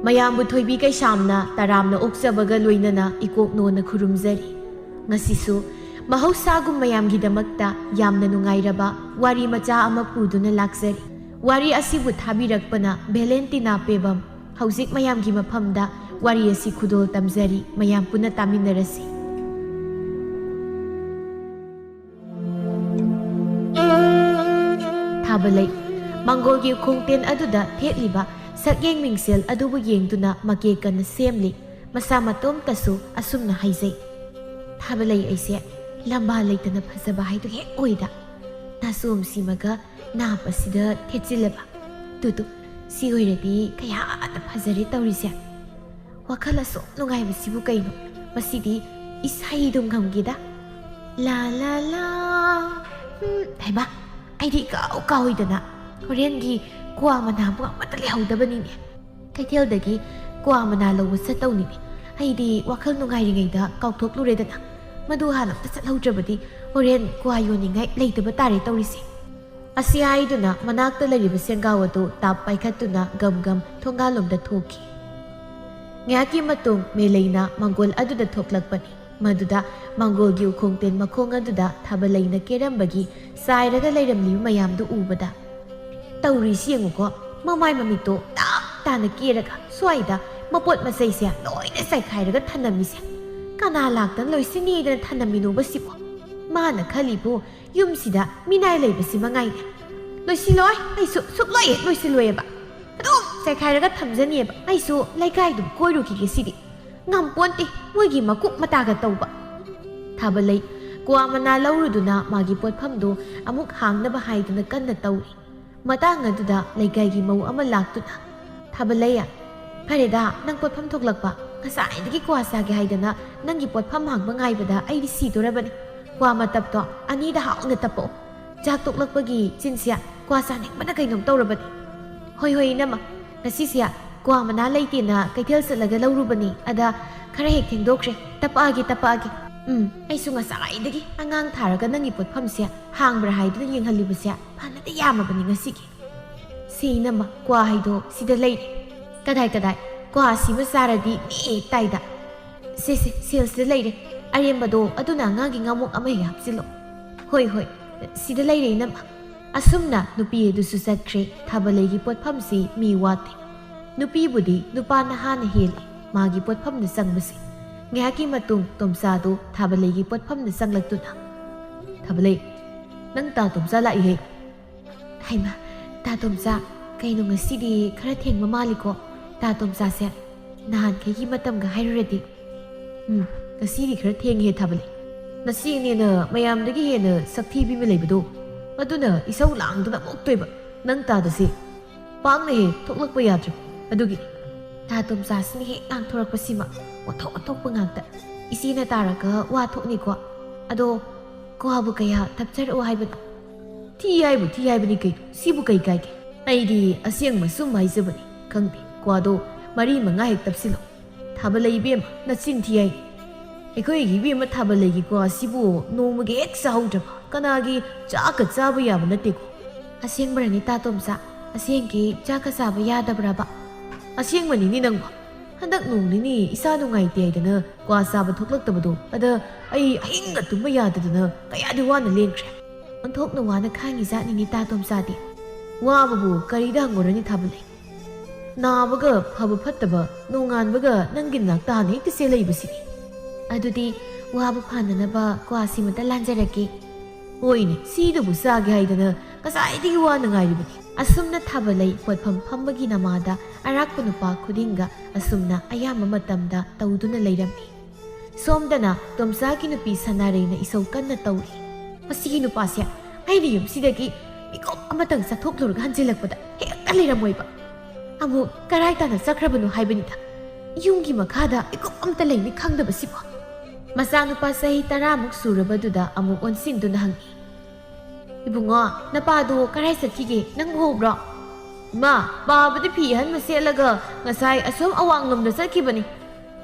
ꯃꯌꯥꯝꯕꯨ ꯊꯣꯏꯕꯤ ꯀꯩꯁꯥꯝꯅ ꯇꯔꯥꯝꯅ ꯑꯣꯛꯆꯕꯒ ꯂꯣꯏꯅꯅ ꯏꯀꯣꯛꯅꯣꯅ ꯈꯨꯔꯨꯝꯖꯔꯤ꯫ ꯉꯁꯤꯁꯨ ꯃꯍꯧꯁꯥꯒꯨꯝ ꯃꯌꯥꯝꯒꯤꯗꯃꯛꯇ ꯌꯥꯝꯅ ꯅꯨꯡꯉꯥꯏꯔꯕ ꯋꯥꯔꯤ ꯃꯆꯥ ꯑꯃ ꯄꯨꯗꯨꯅ ꯂꯥꯛꯆꯔꯤ꯫ ꯋꯥꯔꯤ ꯑꯁꯤꯕꯨ ꯊꯥꯕꯤꯔꯛꯄꯅ ꯚꯦꯂꯦꯟꯇꯤꯅꯥ ꯄꯦꯕꯝ꯫ ꯍꯧꯖꯤꯛ ꯃꯌꯥꯝꯒꯤ ꯃꯐꯝꯗ ꯋꯥꯔꯤ ꯑꯁꯤ ꯈꯨꯗꯣꯜ ꯇꯝꯖꯔꯤ꯫ ꯃꯌꯥꯝ ꯄꯨꯟꯅ ꯇꯥꯃꯤꯟꯅꯔꯁꯤ꯫ ꯊꯥꯕꯂꯩ ꯃꯪꯒꯣꯜꯒꯤ ꯈꯣꯡꯇꯦꯟ ꯑꯗꯨꯗ ꯊꯦꯠꯂꯤꯕ ꯁꯛꯌꯦꯡ ꯃꯤꯡꯁꯦꯜ ꯑꯗꯨꯕꯨ ꯌꯦꯡꯗꯨꯅ ꯃꯀꯦ ꯀꯟꯅ ꯁꯦꯝꯂꯤ꯫ ꯃꯁꯥ ꯃꯇꯣꯝꯇꯁꯨ ꯑꯁꯨꯝꯅ ꯍꯥꯏꯖꯩ, ꯊꯥꯕꯂꯩ ꯑꯩꯁꯦ ꯂꯝꯕꯥ ꯂꯩꯇꯅ ꯐꯖꯕ ꯍꯥꯏꯗꯨ ꯍꯦꯛ ꯑꯣꯏꯗ꯫ ꯅꯥꯁꯣꯝ ꯁꯤꯃꯒ ꯅꯥꯞꯄꯁꯤꯗ ꯊꯦꯠꯆꯤꯜꯂꯕ ꯇꯨꯇꯨ ꯁꯤ ꯑꯣꯏꯔꯗꯤ ꯀꯌꯥꯗ ꯐꯖꯔꯦ ꯇꯧꯔꯤꯁꯦ꯫ ꯋꯥꯈꯜ ꯑꯁꯨꯛ ꯅꯨꯡꯉꯥꯏꯕꯁꯤꯕꯨ ꯀꯩꯅꯣ, ꯃꯁꯤꯗꯤ ꯏꯁꯩꯗꯨ ꯉꯝꯒꯦꯗ꯫ ꯂꯥ ꯂꯥ ꯂꯥ ꯍꯩꯃꯥ ꯑꯩꯗꯤ ꯀꯥꯎꯏꯗꯅ ꯍꯣꯔꯦꯟꯒꯤ ꯀ꯭ꯋꯥ ꯃꯅꯥꯕꯨ ꯑꯃꯠꯇ ꯂꯩꯍꯧꯗꯕꯅꯤꯅꯦ꯫ ꯀꯩꯊꯦꯜꯗꯒꯤ ꯀ꯭ꯋꯥ ꯃꯅꯥ ꯂꯧꯕ ꯆꯠꯇꯧꯅꯤꯅꯦ꯫ ꯑꯩꯗꯤ ꯋꯥꯈꯜ ꯅꯨꯡꯉꯥꯏꯔꯤꯉꯩꯗ ꯀꯥꯎꯊꯣꯛꯂꯨꯔꯦꯗꯅ꯫ ꯃꯗꯨ ꯍꯥꯟꯅ ꯑꯝꯇ ꯆꯠꯍꯧꯗ꯭ꯔꯕꯗꯤ ꯍꯣꯔꯦꯟ ꯀ꯭ꯋꯥ ꯌꯣꯟꯅꯤꯡꯉꯥꯏ ꯂꯩꯇꯕ ꯇꯥꯔꯦ ꯇꯧꯔꯤꯁꯦ꯫ ꯑꯁꯤ ꯍꯥꯏꯗꯨꯅ ꯃꯅꯥꯛꯇ ꯂꯩꯔꯤꯕ ꯁꯦꯡꯒꯥꯎ ꯑꯗꯨ ꯇꯥꯞ ꯄꯥꯏꯈꯠꯇꯨꯅ ꯒꯝ ꯒꯝ ꯊꯣꯡꯒꯥꯜꯂꯣꯝꯗ ꯊꯣꯛꯈꯤ꯫ ꯉꯥꯏꯍꯥꯛꯀꯤ ꯃꯇꯨꯡ ꯃꯦꯂꯩꯅ ꯃꯪꯒꯣꯜ ꯑꯗꯨꯗ ꯊꯣꯛꯂꯛꯄꯅꯤ꯫ ꯃꯗꯨꯗ ꯃꯪꯒꯣꯜꯒꯤ ꯎꯈꯣꯡꯇꯦꯟ ꯃꯈꯣꯡ ꯑꯗꯨꯗ ꯊꯥꯕꯂꯩꯅ ꯀꯦꯔꯝꯕꯒꯤ ꯆꯥꯏꯔꯒ ꯂꯩꯔꯝꯂꯤꯕ ꯃꯌꯥꯝꯗꯨ ꯎꯕꯗ, ꯇꯧꯔꯤꯁꯤ ꯌꯦꯡꯉꯨꯀꯣ, ꯃꯃꯥꯏ ꯃꯃꯤꯠꯇꯣ ꯇꯥꯞ ꯇꯥꯅ ꯀꯦꯔꯒ ꯁ꯭ꯋꯥꯏꯗ ꯃꯄꯣꯠ ꯃꯆꯩꯁꯦ ꯂꯣꯏꯅ ꯆꯥꯏꯈꯥꯏꯔꯒ ꯊꯅꯝꯃꯤꯁꯦ ꯀꯅꯥ ꯂꯥꯛꯇꯅ ꯂꯣꯏꯁꯤꯟꯅꯦꯗꯅ ꯊꯅꯝꯃꯤꯅꯣꯕ ꯁꯤꯕꯣ? ꯃꯥꯅ ꯈꯜꯂꯤꯕꯨ ꯌꯨꯝꯁꯤꯗ ꯃꯤꯅꯥꯏ ꯂꯩꯕꯁꯤ ꯃꯉꯥꯏꯅꯦ꯫ ꯂꯣꯏꯁꯤꯜꯂꯣꯏ, ꯑꯩꯁꯨ ꯁꯨꯛꯂꯣꯏ ꯍꯦꯛ ꯂꯣꯏꯁꯤꯜꯂꯣꯏꯑꯕ, ꯑꯗꯨꯝ ꯆꯥꯏꯈꯥꯏꯔꯒ ꯊꯝꯖꯅꯤꯑꯕ꯫ ꯑꯩꯁꯨ ꯂꯩꯀꯥꯏꯗꯨꯝ ꯀꯣꯏꯔꯨꯈꯤꯒꯦ ꯁꯤꯗꯤ, ꯉꯝꯄꯣꯟꯇꯦ ꯃꯣꯏꯒꯤ ꯃꯀꯨꯞ ꯃꯇꯥꯒ ꯇꯧꯕ꯫ ꯊꯥꯕꯂꯩ ꯀ꯭ꯋꯥ ꯃꯅꯥ ꯂꯧꯔꯨꯗꯨꯅ ꯃꯥꯒꯤ ꯄꯣꯠꯐꯝꯗꯨ ꯑꯃꯨꯛ ꯍꯥꯡꯅꯕ ꯍꯥꯏꯗꯨꯅ ꯀꯟꯅ ꯇꯧꯔꯤ꯫ ꯃꯇꯥꯡ ꯑꯗꯨꯗ ꯂꯩꯀꯥꯏꯒꯤ ꯃꯧ ꯑꯃ ꯂꯥꯛꯇꯨꯅ, ꯊꯥꯕꯂꯩ ꯐꯔꯦꯗ ꯅꯪ ꯄꯣꯠꯐꯝ ꯊꯣꯛꯂꯛꯄ, ꯉꯁꯥꯏꯗꯒꯤ ꯀ꯭ꯋꯥ ꯆꯥꯒꯦ ꯍꯥꯏꯗꯅ ꯅꯪꯒꯤ ꯄꯣꯠꯐꯝ ꯍꯥꯡꯕ ꯉꯥꯏꯕꯗ ꯑꯩꯗꯤ ꯁꯤꯗꯣꯔꯕꯅꯤ꯫ ꯀ꯭ꯋꯥ ꯃꯇꯞꯇꯣ ꯑꯅꯤꯗ ꯍꯥꯎꯅ ꯇꯞꯄꯛꯑꯣ꯫ ꯆꯥꯛ ꯇꯣꯛꯂꯛꯄꯒꯤ ꯆꯤꯟꯁꯦ ꯀ꯭ꯋꯥ ꯆꯥꯅꯤꯡꯕꯅ ꯀꯩꯅꯣꯝ ꯇꯧꯔꯕꯅꯤ꯫ ꯍꯣꯏ ꯍꯣꯏ ꯏꯅꯝꯃ, ꯉꯁꯤꯁꯦ ꯀ꯭ꯋꯥ ꯃꯅꯥ ꯂꯩꯇꯦꯅ ꯀꯩꯊꯦꯜ ꯆꯠꯂꯒ ꯂꯧꯔꯨꯕꯅꯤ, ꯑꯗ ꯈꯔ ꯍꯦꯛ ꯊꯦꯡꯗꯣꯛꯈ꯭ꯔꯦ, ꯇꯞꯄꯛꯑꯒꯦ꯫ ꯑꯩꯁꯨ ꯉꯁꯥꯏꯗꯒꯤ ꯑꯉꯥꯡ ꯊꯥꯔꯒ ꯅꯪꯒꯤ ꯄꯣꯠꯐꯝꯁꯦ ꯍꯥꯡꯕ꯭ꯔꯥ ꯍꯥꯏꯗꯨꯅ ꯌꯦꯡꯍꯜꯂꯤꯕꯁꯦ ꯐꯅꯗꯤ ꯌꯥꯝꯃꯕꯅꯤ ꯉꯁꯤꯒꯤ꯫ ꯁꯤ ꯏꯅꯝꯃ ꯀ꯭ꯋꯥ ꯍꯩꯗꯣ ꯁꯤꯗ ꯂꯩꯔꯦ꯫ ꯀꯗꯥꯏ ꯀ꯭ꯋꯥ ꯁꯤꯃ ꯆꯥꯔꯗꯤ ꯃꯤ ꯇꯥꯏꯗ꯫ ꯁꯦꯜꯁꯤꯗ ꯂꯩꯔꯦ꯫ ꯑꯔꯦꯝꯕꯗꯣ ꯑꯗꯨꯅ ꯑꯉꯥꯡꯒꯤ ꯉꯥꯃꯨꯛ ꯑꯃ ꯍꯦꯛ ꯍꯥꯞꯆꯤꯜꯂꯣ꯫ ꯍꯣꯏ ꯁꯤꯗ ꯂꯩꯔꯦ ꯏꯅꯝꯃ꯫ ꯑꯁꯨꯝꯅ ꯅꯨꯄꯤ ꯑꯗꯨꯁꯨ ꯆꯠꯈ꯭ꯔꯦ꯫ ꯊꯥꯕꯂꯩꯒꯤ ꯄꯣꯠꯐꯝꯁꯤ ꯃꯤ ꯋꯥꯠꯇꯦ꯫ ꯅꯨꯄꯤꯕꯨꯗꯤ ꯅꯨꯄꯥꯅ ꯍꯥꯟꯅ ꯍꯦꯜꯂꯤ ꯃꯥꯒꯤ ꯄꯣꯠꯐꯝꯗ ꯆꯪꯕꯁꯤ꯫ ꯉꯥꯏꯍꯥꯛꯀꯤ ꯃꯇꯨꯡ ꯇꯣꯝꯆꯥꯗꯨ ꯊꯥꯕꯂꯩꯒꯤ ꯄꯣꯠꯐꯝꯗ ꯆꯪꯂꯛꯇꯨꯅ, ꯊꯥꯕꯂꯩ ꯅꯪ ꯇꯥ ꯇꯣꯝꯆꯥ ꯂꯥꯛꯏꯍꯦ꯫ ꯍꯩꯃꯥ ꯇꯥ ꯇꯣꯝꯆꯥ, ꯀꯩꯅꯣ ꯉꯁꯤꯗꯤ ꯈꯔ ꯊꯦꯡꯕ ꯃꯥꯜꯂꯤꯀꯣ? ꯇꯥ ꯇꯣꯝꯆꯥꯁꯦ ꯅꯍꯥꯟꯈꯩꯒꯤ ꯃꯇꯝꯒ ꯍꯥꯏꯔꯨꯔꯗꯤ ꯉꯁꯤꯗꯤ ꯈꯔ ꯊꯦꯡꯉꯦ ꯊꯥꯕꯂꯩ꯫ ꯉꯁꯤꯅꯦꯅ ꯃꯌꯥꯝꯗꯒꯤ ꯍꯦꯟꯅ ꯁꯛꯊꯤꯕꯤ ꯑꯃ ꯂꯩꯕꯗꯣ, ꯑꯗꯨꯅ ꯏꯁꯧ ꯂꯥꯡꯗꯨꯅ ꯑꯃꯨꯛꯇꯣꯏꯕ ꯅꯪ ꯇꯥꯗꯁꯦ ꯄꯥꯛꯅ ꯍꯦꯛ ꯊꯣꯛꯂꯛꯄ ꯌꯥꯗ꯭ꯔꯤꯕ ꯑꯗꯨꯒꯤ꯫ ꯇꯥ ꯇꯣꯝꯆꯥꯁꯤꯅ ꯍꯦꯛ ꯉꯥꯡꯊꯣꯔꯛꯄꯁꯤꯃ ꯑꯣꯟꯊꯣꯛꯄ ꯉꯥꯛꯇ꯫ ꯏꯆꯦꯅ ꯇꯥꯔꯒ ꯋꯥ ꯊꯣꯛꯅꯤꯀꯣ, ꯑꯗꯣ ꯀ꯭ꯋꯥꯕꯨ ꯀꯌꯥ ꯊꯞꯆꯔꯛꯑꯣ ꯍꯥꯏꯕꯅꯣ? ꯊꯤ ꯍꯥꯏꯕꯅꯤ ꯀꯩꯅꯣ, ꯁꯤꯕꯨ ꯀꯩ ꯀꯥꯏꯒꯦ? ꯑꯩꯗꯤ ꯑꯁꯦꯡꯕ ꯁꯨꯝ ꯍꯥꯏꯖꯕꯅꯤ, ꯈꯪꯗꯦ ꯀ꯭ꯋꯥꯗꯣ 4-5 ꯍꯦꯛ ꯇꯞꯁꯤꯜꯂꯣ꯫ ꯊꯥꯕꯂꯩ ꯏꯕꯦꯝꯃ ꯅꯆꯤꯟ ꯊꯤ ꯍꯥꯏꯅꯤ꯫ ꯑꯩꯈꯣꯏꯒꯤ ꯏꯕꯦꯝꯃ ꯊꯥꯕꯂꯩꯒꯤ ꯀ꯭ꯋꯥ ꯁꯤꯕꯨ ꯅꯣꯡꯃꯒꯤ ꯍꯦꯛ ꯆꯥꯍꯧꯗ꯭ꯔꯕ ꯀꯅꯥꯒꯤ ꯆꯥꯛꯀ ꯆꯥꯕ ꯌꯥꯕ ꯅꯠꯇꯦꯀꯣ꯫ ꯑꯁꯦꯡꯕꯔꯅꯤ ꯇꯥ ꯇꯣꯝꯆꯥ, ꯑꯁꯦꯡꯒꯤ ꯆꯥꯛꯀ ꯆꯥꯕ ꯌꯥꯗꯕ꯭ꯔꯕ? ꯑꯁꯦꯡꯕꯅꯤꯅꯤ ꯅꯪꯕ꯫ ꯍꯟꯗꯛ ꯅꯣꯡ ꯅꯤꯅꯤ ꯏꯁꯥ ꯅꯨꯡꯉꯥꯏꯇꯦ ꯍꯥꯏꯗꯅ ꯀ꯭ꯋꯥ ꯆꯥꯕ ꯊꯣꯛꯂꯛꯇꯕꯗꯣ, ꯑꯗ ꯑꯩ ꯑꯍꯤꯡꯒ ꯇꯨꯝꯕ ꯌꯥꯗꯗꯅ ꯀꯌꯥꯗꯤ ꯋꯥꯅ ꯂꯦꯟꯈ꯭ꯔꯦ꯫ ꯑꯣꯟꯊꯣꯛꯅ ꯋꯥꯅ ꯈꯥꯡꯉꯤ ꯖꯥꯠꯅꯤꯅꯤ ꯇꯥ ꯇꯣꯝꯆꯥꯗꯤ꯫ ꯋꯥꯕꯕꯨ ꯀꯔꯤꯗ ꯍꯪꯉꯨꯔꯅꯤ ꯊꯥꯕꯂꯩ? ꯅꯥꯕꯒ ꯐꯕ ꯐꯠꯇꯕ ꯅꯣꯡꯉꯥꯟꯕꯒ ꯅꯪꯒꯤ ꯅꯥꯛꯇ ꯍꯥꯟꯅ ꯍꯦꯛꯇ ꯆꯦꯜꯂꯛꯏꯕꯁꯤꯅꯤ꯫ ꯑꯗꯨꯗꯤ ꯋꯥꯕ ꯐꯥꯅꯅꯕ ꯀ꯭ꯋꯥ ꯁꯤꯃꯇ ꯂꯥꯟꯖꯔꯛꯀꯦ꯫ ꯍꯣꯏꯅꯦ, ꯁꯤꯗꯕꯨ ꯆꯥꯒꯦ ꯍꯥꯏꯗꯅ ꯉꯁꯥꯏꯗꯒꯤ ꯋꯥꯅ ꯉꯥꯏꯔꯤꯕꯅꯤ꯫ ꯑꯁꯨꯝꯅ ꯊꯥꯕꯂꯩ ꯄꯣꯠꯐꯝ ꯐꯝꯕꯒꯤ ꯅꯃꯥꯗ ꯑꯔꯥꯛꯄ ꯅꯨꯄꯥ ꯈꯨꯗꯤꯡꯒ ꯑꯁꯨꯝꯅ ꯑꯌꯥꯝꯕ ꯃꯇꯝꯗ ꯇꯧꯗꯨꯅ ꯂꯩꯔꯝꯃꯤ꯫ ꯁꯣꯝꯗꯅ ꯇꯣꯝꯆꯥꯒꯤ ꯅꯨꯄꯤ ꯁꯅꯥꯔꯩꯅ ꯏꯁꯧ ꯀꯟꯅ ꯇꯧꯔꯤ꯫ ꯃꯁꯤꯒꯤ ꯅꯨꯄꯥꯁꯦ ꯑꯩꯅ ꯌꯨꯝꯁꯤꯗꯒꯤ ꯃꯤꯀꯨꯞ ꯑꯃꯇꯪ ꯆꯠꯊꯣꯛꯂꯨꯔꯒ ꯍꯟꯖꯤꯜꯂꯛꯄꯗ ꯍꯦꯛꯇ ꯂꯩꯔꯝꯃꯣꯏꯕ꯫ ꯑꯃꯨꯛ ꯀꯔꯥꯏ ꯇꯥꯅ ꯆꯠꯈ꯭ꯔꯕꯅꯣ ꯍꯥꯏꯕꯅꯤꯗ꯫ ꯌꯨꯝꯒꯤ ꯃꯈꯥꯗ ꯃꯤꯀꯨꯞ ꯑꯝꯇ ꯂꯩꯅꯤ ꯈꯪꯗꯕꯁꯤꯕꯣ꯫ ꯃꯆꯥꯅꯨꯄꯥ ꯆꯍꯤ 10ꯃꯨꯛ ꯁꯨꯔꯕꯗꯨꯗ ꯑꯃꯨꯛ ꯑꯣꯟꯁꯤꯟꯗꯨꯅ ꯍꯪꯉꯤ, ꯏꯕꯨꯡꯉꯣ ꯅꯄꯥꯗꯣ ꯀꯔꯥꯏ ꯆꯠꯈꯤꯒꯦ ꯅꯪ ꯎꯍꯧꯕ꯭ꯔꯣ? ꯏꯃꯥ, ꯄꯥꯕꯗꯤ ꯐꯤ ꯑꯍꯟꯕ ꯁꯦꯠꯂꯒ ꯉꯁꯥꯏ ꯑꯁꯣꯝ ꯑꯋꯥꯡꯂꯣꯝꯗ ꯆꯠꯈꯤꯕꯅꯤ꯫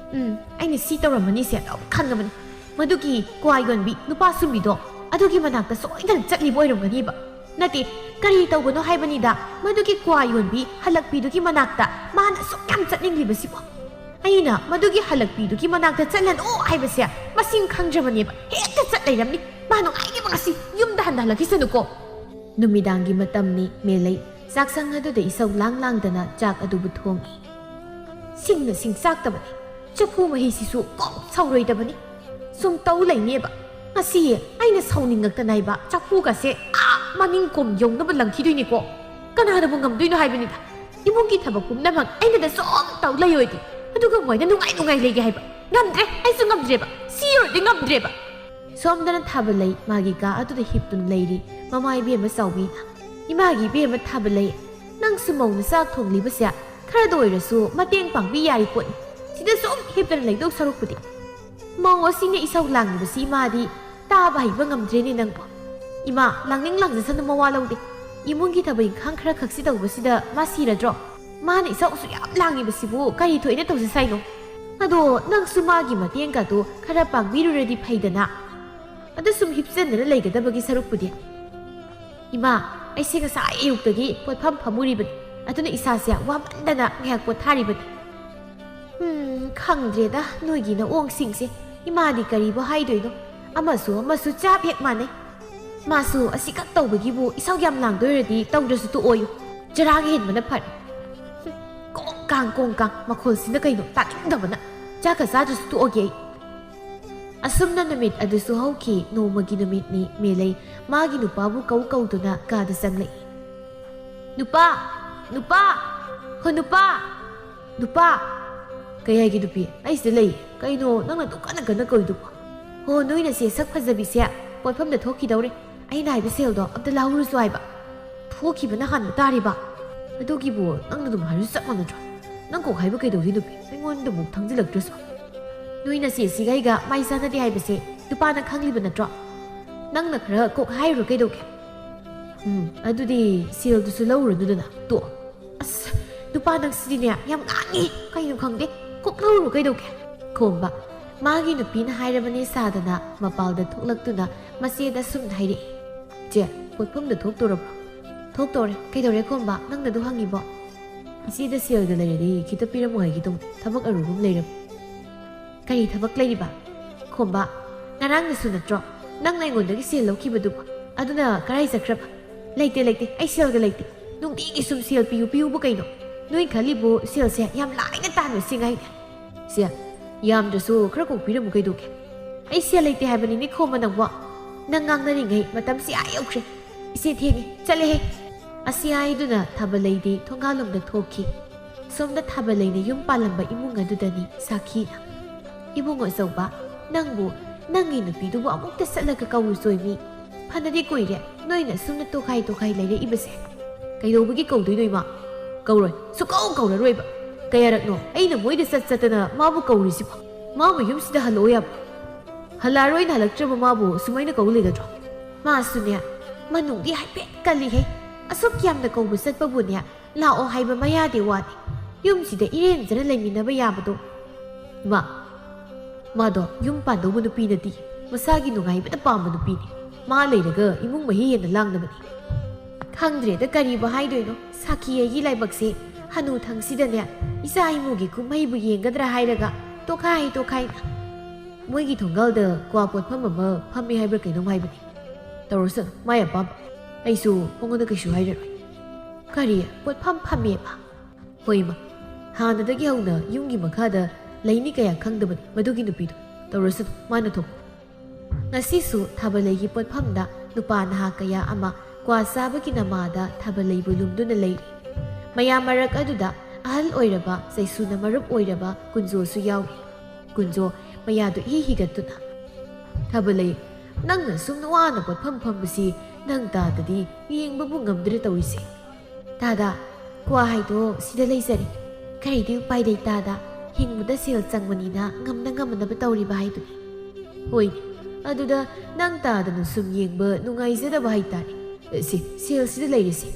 ꯑꯩꯅ ꯁꯤ ꯇꯧꯔꯝꯃꯅꯤꯁꯦ ꯑꯗꯨꯝ ꯈꯪꯉꯕꯅꯤ꯫ ꯃꯗꯨꯒꯤ ꯀ꯭ꯋꯥ ꯌꯣꯟꯕꯤ ꯅꯨꯄꯥ ꯁꯨꯝꯕꯤꯗꯣ ꯑꯗꯨꯒꯤ ꯃꯅꯥꯛꯇ ꯁꯣꯏꯗꯅ ꯆꯠꯂꯤꯕ ꯑꯣꯏꯔꯝꯒꯅꯤꯕ ꯅꯠꯇꯦ ꯀꯔꯤ ꯇꯧꯕꯅꯣ ꯍꯥꯏꯕꯅꯤꯗ ꯃꯗꯨꯒꯤ ꯀ꯭ꯋꯥ ꯌꯣꯟꯕꯤ ꯍꯜꯂꯛꯄꯤꯗꯨꯒꯤ ꯃꯅꯥꯛꯇ ꯃꯥꯅ ꯑꯁꯨꯛ ꯌꯥꯝ ꯆꯠꯅꯤꯡꯂꯤꯕꯁꯤꯕꯣ ꯑꯩꯅ ꯃꯗꯨꯒꯤ ꯍꯜꯂꯛꯄꯤꯗꯨꯒꯤ ꯃꯅꯥꯛꯇ ꯆꯠꯂꯅꯨ ꯍꯥꯏꯕꯁꯦ ꯃꯁꯤꯡ ꯈꯪꯗ꯭ꯔꯕꯅꯦꯕ ꯍꯦꯛꯇ ꯆꯠ ꯂꯩꯔꯝꯅꯤ ꯃꯥ ꯅꯨꯡꯉꯥꯏꯅꯦꯕ ꯉꯁꯤ ꯌꯨꯝꯗ ꯍꯜꯂꯛꯈꯤꯁꯅꯨꯀꯣ ꯅꯨꯃꯤꯗꯥꯡꯒꯤ ꯃꯇꯝꯅꯤ ꯃꯦꯂꯩ ꯆꯥꯛꯁꯪ ꯑꯗꯨꯗ ꯏꯁꯧ ꯂꯥꯡꯗꯅ ꯆꯥꯛ ꯑꯗꯨꯕꯨ ꯊꯣꯡꯏ ꯁꯤꯡꯅ ꯁꯤꯡ ꯆꯥꯛꯇꯕꯅꯤ ꯆꯐꯨ ꯃꯍꯤꯁꯤꯁꯨ ꯀꯣꯛ ꯁꯧꯔꯣꯏꯗꯕꯅꯤ ꯁꯨꯝ ꯇꯧ ꯂꯩꯅꯦꯕ ꯉꯁꯤ ꯑꯩꯅ ꯁꯧꯅꯤꯡꯉꯛꯇꯅꯥꯏꯕ ꯆꯐꯨꯒꯁꯦ ꯃꯅꯤꯡꯀꯣꯝ ꯌꯧꯅꯕ ꯂꯪꯈꯤꯗꯣꯏꯅꯤꯀꯣ ꯀꯅꯥꯅꯕꯨ ꯉꯝꯗꯣꯏꯅꯣ ꯍꯥꯏꯕꯅꯤꯗ ꯏꯃꯨꯡꯒꯤ ꯊꯕꯛ ꯄꯨꯝꯅꯃꯛ ꯑꯩꯅꯗ ꯁꯨꯝ ꯇꯧ ꯂꯩꯌꯣꯏꯗꯤ ꯑꯗꯨꯒ ꯃꯣꯏꯅ ꯅꯨꯡꯉꯥꯏ ꯂꯩꯒꯦ ꯍꯥꯏꯕ ꯉꯝꯗ꯭ꯔꯦ ꯑꯩꯁꯨ ꯉꯝꯗ꯭ꯔꯦꯕ ꯁꯤꯔꯣꯏꯗꯤ ꯉꯝꯗ꯭ꯔꯦꯕ ꯁꯣꯝꯗꯅ ꯊꯥꯕꯂꯩ ꯃꯥꯒꯤ ꯀꯥ ꯑꯗꯨꯗ ꯍꯤꯞꯇꯨꯅ ꯂꯩꯔꯤ ꯃꯃꯥ ꯏꯕꯦꯝꯃ ꯆꯥꯎꯕꯤꯅ ꯏꯃꯥꯒꯤ ꯏꯕꯦꯝꯃ ꯊꯥꯕꯂꯩ ꯅꯪꯁꯨ ꯃꯧꯅ ꯆꯥꯛ ꯊꯣꯡꯂꯤꯕꯁꯦ ꯈꯔꯗ ꯑꯣꯏꯔꯁꯨ ꯃꯇꯦꯡ ꯄꯥꯡꯕꯤ ꯌꯥꯔꯤ ꯄꯣꯠꯅꯤ ꯁꯤꯗ ꯁꯨꯝ ꯍꯤꯞꯇꯅ ꯂꯩꯗꯧ ꯁꯔꯨꯛꯄꯨꯗꯤ ꯃꯧ ꯑꯁꯤꯅ ꯏꯁꯧ ꯂꯥꯡꯂꯤꯕꯁꯤ ꯏꯃꯥꯗꯤ ꯇꯥꯕ ꯍꯩꯕ ꯉꯝꯗ꯭ꯔꯦꯅꯦ ꯅꯪꯕꯣ ꯏꯃꯥ ꯂꯥꯡꯅꯤꯡ ꯂꯥꯡꯖꯁꯅꯨ ꯃꯋꯥ ꯂꯧꯗꯦ ꯏꯃꯨꯡꯒꯤ ꯊꯕꯛ ꯏꯪꯈꯥꯡ ꯈꯔ ꯈꯛꯁꯤ ꯇꯧꯕꯁꯤꯗ ꯃꯥ ꯁꯤꯔꯗ꯭ꯔꯣ ꯃꯥꯅ ꯏꯁꯧꯁꯨ ꯌꯥꯝ ꯂꯥꯡꯉꯤꯕꯁꯤꯕꯨ ꯀꯔꯤ ꯊꯣꯏꯅ ꯇꯧꯖꯁꯥꯏꯅꯣ ꯑꯗꯣ ꯅꯪꯁꯨ ꯃꯥꯒꯤ ꯃꯇꯦꯡꯒꯗꯣ ꯈꯔ ꯄꯥꯡꯕꯤꯔꯨꯔꯗꯤ ꯐꯩꯗꯅ ꯑꯗꯨ ꯁꯨꯝ ꯍꯤꯞꯆꯟꯗꯅ ꯂꯩꯒꯗꯕꯒꯤ ꯁꯔꯨꯛꯄꯨꯗꯤ ꯏꯃꯥ ꯑꯩꯁꯦ ꯉꯁꯥꯏ ꯑꯌꯨꯛꯇꯒꯤ ꯄꯣꯠꯐꯝ ꯐꯝꯃꯨꯔꯤꯕꯅꯤ ꯑꯗꯨꯅ ꯏꯁꯥꯁꯦ ꯋꯥꯃꯟꯗꯅ ꯉꯥꯏꯍꯥꯛ ꯄꯣꯊꯥꯔꯤꯕꯅꯤ ꯈꯪꯗ꯭ꯔꯦꯗ ꯅꯣꯏꯒꯤ ꯅꯑꯣꯡꯁꯤꯡꯁꯦ ꯏꯃꯥꯗꯤ ꯀꯔꯤꯕꯨ ꯍꯥꯏꯗꯣꯏꯅꯣ ꯑꯃꯁꯨ ꯆꯥꯞ ꯍꯦꯛ ꯃꯥꯟꯅꯩ ꯃꯥꯁꯨ ꯑꯁꯤꯈꯛ ꯇꯧꯕꯒꯤꯕꯨ ꯏꯁꯧ ꯌꯥꯝ ꯂꯥꯡꯗꯣꯏꯔꯗꯤ ꯇꯧꯗ꯭ꯔꯁꯨ ꯇꯣꯛꯑꯣꯌꯨ ꯆꯔꯥꯒ ꯍꯦꯟꯕꯅ ꯐꯔꯦ ꯀꯣꯡ ꯀꯥꯡ ꯃꯈꯣꯜꯁꯤꯅ ꯀꯩꯅꯣ ꯇꯥꯅꯤꯡꯗꯕꯅ ꯆꯥꯛꯀ ꯆꯥꯗ꯭ꯔꯁꯨ ꯇꯣꯛꯑꯒꯦ ꯑꯩ ꯑꯁꯨꯝꯅ ꯅꯨꯃꯤꯠ ꯑꯗꯨꯁꯨ ꯍꯧꯈꯤ ꯅꯣꯡꯃꯒꯤ ꯅꯨꯃꯤꯠꯅꯤ ꯃꯦꯂꯩ ꯃꯥꯒꯤ ꯅꯨꯄꯥꯕꯨ ꯀꯧꯗꯨꯅ ꯀꯥꯗ ꯆꯪꯂꯛꯏ ꯅꯨꯄꯥ ꯍꯣ ꯅꯨꯄꯥ ꯀꯩ ꯍꯥꯏꯒꯦ ꯅꯨꯄꯤ ꯑꯩ ꯁꯤꯗ ꯂꯩ ꯀꯩꯅꯣ ꯅꯪꯅ ꯑꯗꯨꯛ ꯀꯟꯅ ꯀꯧꯏꯗꯨꯕꯣ ꯍꯣ ꯅꯣꯏꯅꯁꯦ ꯁꯛ ꯐꯖꯕꯤꯁꯦ ꯄꯣꯠꯐꯝꯗ ꯊꯣꯛꯈꯤꯗꯧꯔꯦ ꯑꯩꯅ ꯍꯥꯏꯕ ꯁꯦꯜꯗꯣ ꯑꯝꯇ ꯂꯧꯔꯨꯁꯨ ꯍꯥꯏꯕ ꯊꯣꯛꯈꯤꯕꯅ ꯍꯥꯟꯕ ꯇꯥꯔꯤꯕ ꯑꯗꯨꯒꯤꯕꯨ ꯅꯪꯅ ꯑꯗꯨꯝ ꯍꯥꯏꯔꯁꯨ ꯆꯞ ꯃꯥꯟꯅꯗ꯭ꯔꯣ ꯅꯪ ꯀꯣꯛ ꯍꯥꯏꯕ ꯀꯩꯗꯧꯒꯦ ꯅꯨꯄꯤ ꯑꯩꯉꯣꯟꯗ ꯑꯃꯨꯛ ꯊꯪꯖꯤꯜꯂꯛꯇ꯭ꯔꯁꯨ ꯅꯣꯏꯅ ꯆꯦꯁꯤꯒ ꯑꯩꯒ ꯃꯥꯏ ꯆꯥꯟꯅꯗꯦ ꯍꯥꯏꯕꯁꯦ ꯅꯨꯄꯥꯅ ꯈꯪꯂꯤꯕ ꯅꯠꯇ꯭ꯔꯣ ꯅꯪꯅ ꯈꯔ ꯀꯣꯛ ꯍꯥꯏꯔꯨꯔ ꯀꯩꯗꯧꯒꯦ ꯑꯗꯨꯗꯤ ꯁꯦꯜꯗꯨꯁꯨ ꯂꯧꯔꯨꯗꯨꯗꯅ ꯇꯣꯛꯑꯣ ꯑꯁ ꯅꯨꯄꯥ ꯅꯪꯁꯤꯗꯤꯅꯦ ꯌꯥꯝ ꯉꯥꯡꯉꯤ ꯀꯩꯅꯣ ꯈꯪꯗꯦ ꯀꯣꯛ ꯂꯧꯔꯨ ꯀꯩꯗꯧꯒꯦ ꯈꯣꯝꯕ ꯃꯥꯒꯤ ꯅꯨꯄꯤꯅ ꯍꯥꯏꯔꯕꯅꯦ ꯁꯥꯗꯅ ꯃꯄꯥꯜꯗ ꯊꯣꯛꯂꯛꯇꯨꯅ ꯃꯆꯦꯗ ꯁꯨꯝ ꯍꯥꯏꯔꯛꯏ ꯆꯦ ꯄꯣꯠꯐꯝꯗ ꯊꯣꯛꯇꯣꯔꯕ꯭ꯔꯣ ꯊꯣꯛꯇꯣꯔꯦ ꯀꯩꯗꯧꯔꯦ ꯈꯣꯝꯕ ꯅꯪꯅ ꯑꯗꯨ ꯍꯪꯉꯤꯕꯣ ꯏꯆꯦꯗ ꯁꯦꯜꯒ ꯂꯩꯔꯗꯤ ꯈꯤꯇ ꯄꯤꯔꯝꯃꯣ ꯍꯥꯏꯒꯦ ꯇꯧꯅꯤ ꯊꯕꯛ ꯑꯔꯨꯕ ꯑꯃ ꯂꯩꯔꯝꯃꯤ ꯀꯔꯤ ꯊꯕꯛ ꯂꯩꯔꯤꯕ ꯈꯣꯝꯕ ꯉꯔꯥꯡꯗꯁꯨ ꯅꯠꯇ꯭ꯔꯣ ꯅꯪꯅ ꯑꯩꯉꯣꯟꯗꯒꯤ ꯁꯦꯜ ꯂꯧꯈꯤꯕꯗꯨꯕꯨ ꯑꯗꯨꯅ ꯀꯔꯥꯏ ꯆꯠꯈ꯭ꯔꯕ ꯂꯩꯇꯦ ꯑꯩ ꯁꯦꯜꯒ ꯂꯩꯇꯦ ꯅꯨꯡꯇꯤꯒꯤ ꯁꯨꯝ ꯁꯦꯜ ꯄꯤꯌꯨꯕꯨ ꯀꯩꯅꯣ ꯅꯣꯏ ꯈꯜꯂꯤꯕꯨ ꯁꯦꯜꯁꯦ ꯌꯥꯝ ꯂꯥꯏꯅ ꯇꯥꯟꯕ ꯁꯤꯡꯉꯥꯏꯅꯦ ꯁꯦ ꯌꯥꯝꯗ꯭ꯔꯁꯨꯈꯔ ꯀꯣꯛꯄꯤꯔꯝꯃꯨ ꯀꯩꯗꯧꯒꯦ ꯑꯩ ꯁꯦꯜ ꯂꯩꯇꯦ ꯍꯥꯏꯕꯅꯤꯅꯦ ꯈꯣꯝꯕ ꯅꯪꯕꯣ ꯅꯪ ꯉꯥꯡꯅꯔꯤꯉꯩ ꯃꯇꯝꯁꯤ ꯌꯧꯈ꯭ꯔꯦ ꯏꯆꯦ ꯊꯦꯡꯉꯦ ꯆꯠꯂꯦꯍꯦ ꯑꯁꯤ ꯍꯥꯏꯗꯨꯅ ꯊꯥꯕꯂꯩꯗꯤ ꯊꯣꯡꯒꯥꯜꯂꯣꯝꯗ ꯊꯣꯛꯈꯤ ꯁꯣꯝꯗ ꯊꯥꯕꯂꯩꯅ ꯌꯨꯝ ꯄꯥꯜꯂꯝꯕ ꯏꯃꯨꯡ ꯑꯗꯨꯗꯅꯤ ꯁꯥꯈꯤꯅ ꯏꯕꯨꯡ ꯑꯆꯧꯕ ꯅꯪꯕꯨ ꯅꯪꯒꯤ ꯅꯨꯄꯤꯗꯨꯕꯨ ꯑꯃꯨꯛꯇ ꯆꯠꯂꯒ ꯀꯧꯔꯨꯆꯣꯏꯃꯤ ꯐꯅꯗꯤ ꯀꯨꯏꯔꯦ ꯅꯣꯏꯅ ꯁꯨꯝꯅ ꯇꯣꯈꯥꯏ ꯂꯩꯔꯛꯏꯕꯁꯦ ꯀꯩꯗꯧꯕꯒꯤ ꯀꯧꯗꯣꯏꯅꯣ ꯏꯃꯥ ꯀꯧꯔꯣꯏ ꯀꯧꯔꯔꯣꯏꯕ ꯀꯌꯥꯔꯛꯅꯣ ꯑꯩꯅ ꯃꯣꯏꯗ ꯆꯠꯇꯅ ꯃꯥꯕꯨ ꯀꯧꯔꯤꯁꯤꯕꯣ ꯃꯥꯕꯨ ꯌꯨꯝꯁꯤꯗ ꯍꯜꯂꯛꯑꯣ ꯌꯥꯕ ꯍꯜꯂꯛꯑꯔꯣꯏꯅ ꯍꯜꯂꯛꯇ꯭ꯔꯕ ꯃꯥꯕꯨ ꯁꯨꯃꯥꯏꯅ ꯀꯧ ꯂꯩꯒꯗ꯭ꯔꯣ ꯃꯥꯁꯨꯅꯦ ꯃꯅꯨꯡꯗꯤ ꯍꯥꯏꯐꯦꯠ ꯀꯜꯂꯤꯍꯦ ꯑꯁꯨꯛ ꯌꯥꯝꯅ ꯀꯧꯕ ꯆꯠꯄꯕꯨꯅꯦ ꯂꯥꯛꯑꯣ ꯍꯥꯏꯕ ꯃꯌꯥꯗꯤ ꯋꯥꯅꯤ ꯌꯨꯝꯁꯤꯗ ꯏꯔꯦꯟꯖꯅ ꯂꯩꯃꯤꯟꯅꯕ ꯌꯥꯕꯗꯣ ꯃꯥꯗꯣ ꯌꯨꯝ ꯄꯥꯟꯗꯧꯕ ꯅꯨꯄꯤ ꯅꯠꯇꯦ ꯃꯁꯥꯒꯤ ꯅꯨꯡꯉꯥꯏꯕꯗ ꯄꯥꯝꯕ ꯅꯨꯄꯤꯅꯤ ꯃꯥ ꯂꯩꯔꯒ ꯏꯃꯨꯡ ꯃꯍꯤ ꯍꯦꯟꯅ ꯂꯥꯡꯅꯕꯅꯤ ꯈꯪꯗ꯭ꯔꯦꯗ ꯀꯔꯤꯕꯨ ꯍꯥꯏꯗꯣꯏꯅꯣ ꯁꯥꯈꯤ ꯑꯩꯒꯤ ꯂꯥꯏꯕꯛꯁꯦ ꯍꯅꯨꯊꯪꯁꯤꯗꯅꯦ ꯏꯆꯥ ꯏꯃꯨꯒꯤ ꯀꯨꯝꯍꯩꯕꯨ ꯌꯦꯡꯒꯗ꯭ꯔꯥ ꯍꯥꯏꯔꯒ ꯇꯣꯈꯥꯏꯅ ꯃꯣꯏꯒꯤ ꯊꯣꯡꯒꯥꯜꯗ ꯀ꯭ꯋꯥ ꯄꯣꯠꯐꯝ ꯑꯃ ꯐꯝꯃꯤ ꯍꯥꯏꯕ꯭ꯔꯥ ꯀꯩꯅꯣꯝ ꯍꯥꯏꯕꯅꯤ ꯇꯧꯔꯁꯅꯨ ꯃꯥꯏ ꯑꯄꯥꯝꯕ ꯑꯩꯁꯨ ꯃꯉꯣꯟꯗ ꯀꯩꯁꯨ ꯍꯥꯏꯔꯔꯣꯏ ꯀꯔꯤ ꯄꯣꯠꯐꯝ ꯐꯝꯃꯦꯕ ꯍꯣꯏꯃ ꯍꯥꯟꯅꯗꯒꯤ ꯍꯧꯅ ꯌꯨꯝꯒꯤ ꯃꯈꯥꯗ ꯂꯩꯅꯤ ꯀꯌꯥ ꯈꯪꯗꯕꯅꯤ ꯃꯗꯨꯒꯤ ꯅꯨꯄꯤꯗꯣ ꯇꯧꯔꯁꯅꯨ ꯃꯥꯅ ꯊꯣꯛꯄ ꯉꯁꯤꯁꯨ ꯊꯥꯕꯂꯩꯒꯤ ꯄꯣꯠꯐꯝꯗ ꯅꯨꯄꯥ ꯅꯍꯥ ꯀꯌꯥ ꯑꯃ ꯀ꯭ꯋꯥ ꯆꯥꯕꯒꯤ ꯅꯃꯥꯗ ꯊꯥꯕꯂꯩꯕꯨ ꯂꯨꯝꯗꯨꯅ ꯂꯩꯔꯤ ꯃꯌꯥꯝ ꯃꯔꯛ ꯑꯗꯨꯗ ꯑꯍꯜ ꯑꯣꯏꯔꯕ ꯆꯩꯁꯨꯅ ꯃꯔꯨꯞ ꯑꯣꯏꯔꯕ ꯀꯨꯟꯖꯣꯁꯨ ꯌꯥꯎꯔꯤ ꯀꯨꯟꯖꯣ ꯃꯌꯥꯗꯨ ꯍꯤꯒꯠꯇꯨꯅ ꯊꯥꯕꯂꯩ ꯅꯪꯅ ꯁꯨꯝꯅ ꯋꯥꯅ ꯄꯣꯠꯐꯝ ꯐꯝꯕꯁꯤ ꯅꯪ ꯇꯥꯗꯗꯤ ꯌꯦꯡꯕꯕꯨ ꯉꯝꯗ꯭ꯔꯦ ꯇꯧꯔꯤꯁꯦ ꯇꯥꯗ ꯀ꯭ꯋꯥ ꯍꯥꯏꯗꯣ ꯁꯤꯗ ꯂꯩꯖꯔꯤ ꯀꯔꯤꯗꯤ ꯎꯄꯥꯏ ꯂꯩ ꯇꯥꯗ ꯍꯤꯡꯕꯗ ꯁꯦꯜ ꯆꯪꯕꯅꯤꯅ ꯉꯝꯅꯕ ꯇꯧꯔꯤꯕ ꯍꯥꯏꯗꯨꯅꯤ ꯍꯣꯏꯅꯦ ꯑꯗꯨꯗ ꯅꯪ ꯇꯥꯗꯅ ꯁꯨꯝ ꯌꯦꯡꯕ ꯅꯨꯡꯉꯥꯏꯖꯗꯕ ꯍꯥꯏꯇꯥꯔꯦ ꯁꯦꯜꯁꯤꯗ ꯂꯩꯔꯤꯁꯤ